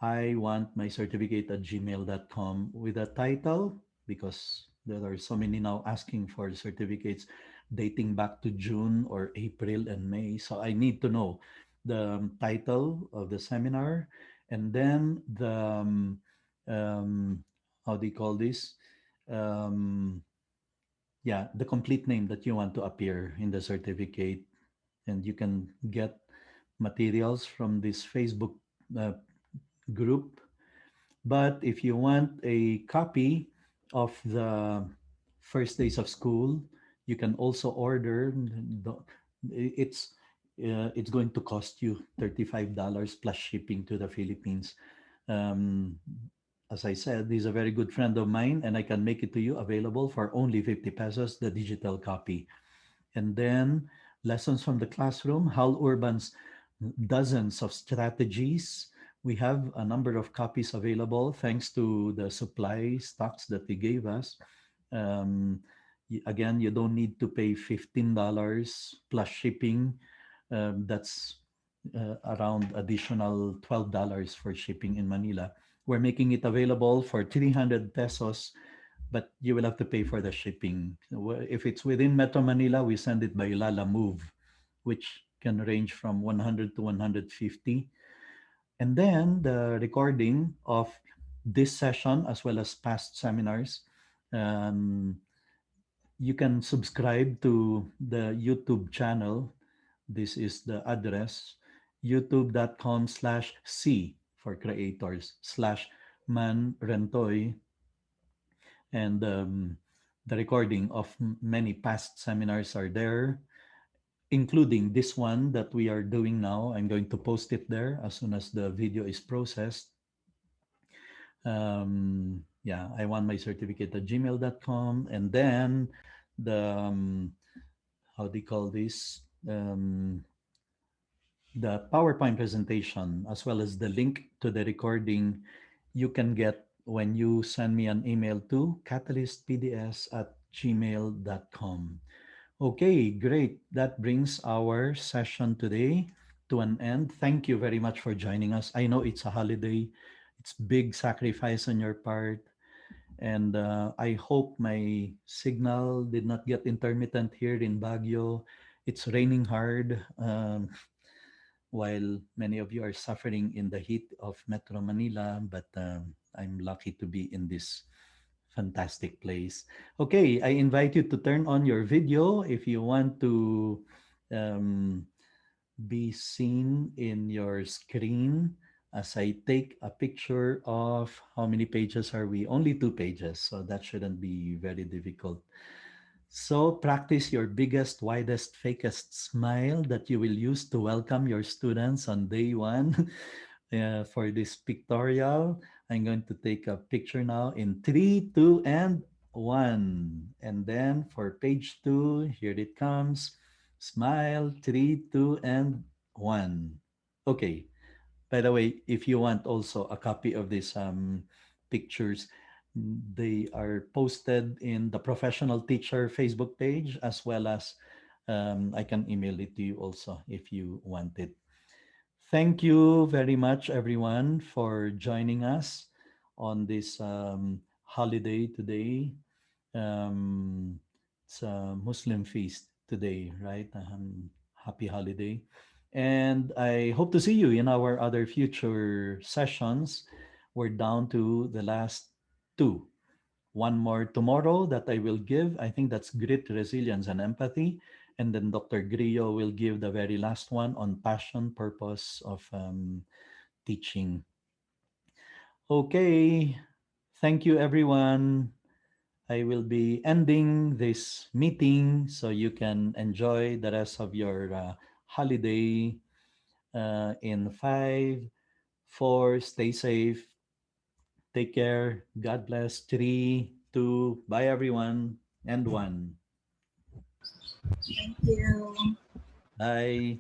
[SPEAKER 1] I want my certificate at gmail.com with a title, because there are so many now asking for certificates dating back to June or April and May. So I need to know the title of the seminar, and then the um, how do you call this? Um, yeah, the complete name that you want to appear in the certificate. And you can get materials from this Facebook uh, group. But if you want a copy of the first days of school, you can also order. It's it's going to cost you $35 plus shipping to the Philippines. Um, as I said, he's a very good friend of mine, and I can make it to you available for only 50 pesos, the digital copy. And then lessons from the classroom, Hal Urban's dozens of strategies. We have a number of copies available thanks to the supply stocks that they gave us. Um, Again, you don't need to pay $15 plus shipping. That's around additional $12 for shipping in Manila. We're making it available for 300 pesos, but you will have to pay for the shipping. If it's within Metro Manila, we send it by Lala Move, which can range from 100 to 150. And then the recording of this session, as well as past seminars, um, you can subscribe to the YouTube channel. This is the address, youtube.com/c for creators /mannrentoy, and the recording of many past seminars are there, including this one that we are doing now. I'm going to post it there as soon as the video is processed. Yeah, I want my certificate at gmail.com. And then the, how do you call this? The PowerPoint presentation, as well as the link to the recording, you can get when you send me an email to catalystpds@gmail.com. Okay, great. That brings our session today to an end. Thank you very much for joining us. I know it's a holiday, it's big sacrifice on your part. And I hope my signal did not get intermittent here in Baguio. It's raining hard. While many of you are suffering in the heat of Metro Manila, but I'm lucky to be in this fantastic place. Okay, I invite you to turn on your video if you want to um, be seen in your screen as I take a picture of how many pages are we? Only 2 pages, so that shouldn't be very difficult. So practice your biggest, widest, fakest smile that you will use to welcome your students on day one for this pictorial. I'm going to take a picture now in three, two, and one. And then for page two, here it comes. Smile, three, two, and one. Okay. By the way, if you want also a copy of these pictures, they are posted in the professional teacher Facebook page, as well as I can email it to you also if you want it. Thank you very much, everyone, for joining us on this holiday today. Um, it's a Muslim feast today, right? Happy holiday. And I hope to see you in our other future sessions. We're down to the last two. One more tomorrow that I will give. I think that's grit, resilience, and empathy. And then Dr. Grillo will give the very last one on passion, purpose of teaching. Okay. Thank you, everyone. I will be ending this meeting so you can enjoy the rest of your holiday in five, four, stay safe, take care, God bless, three, two, bye everyone, and one.
[SPEAKER 2] Thank you.
[SPEAKER 1] Bye.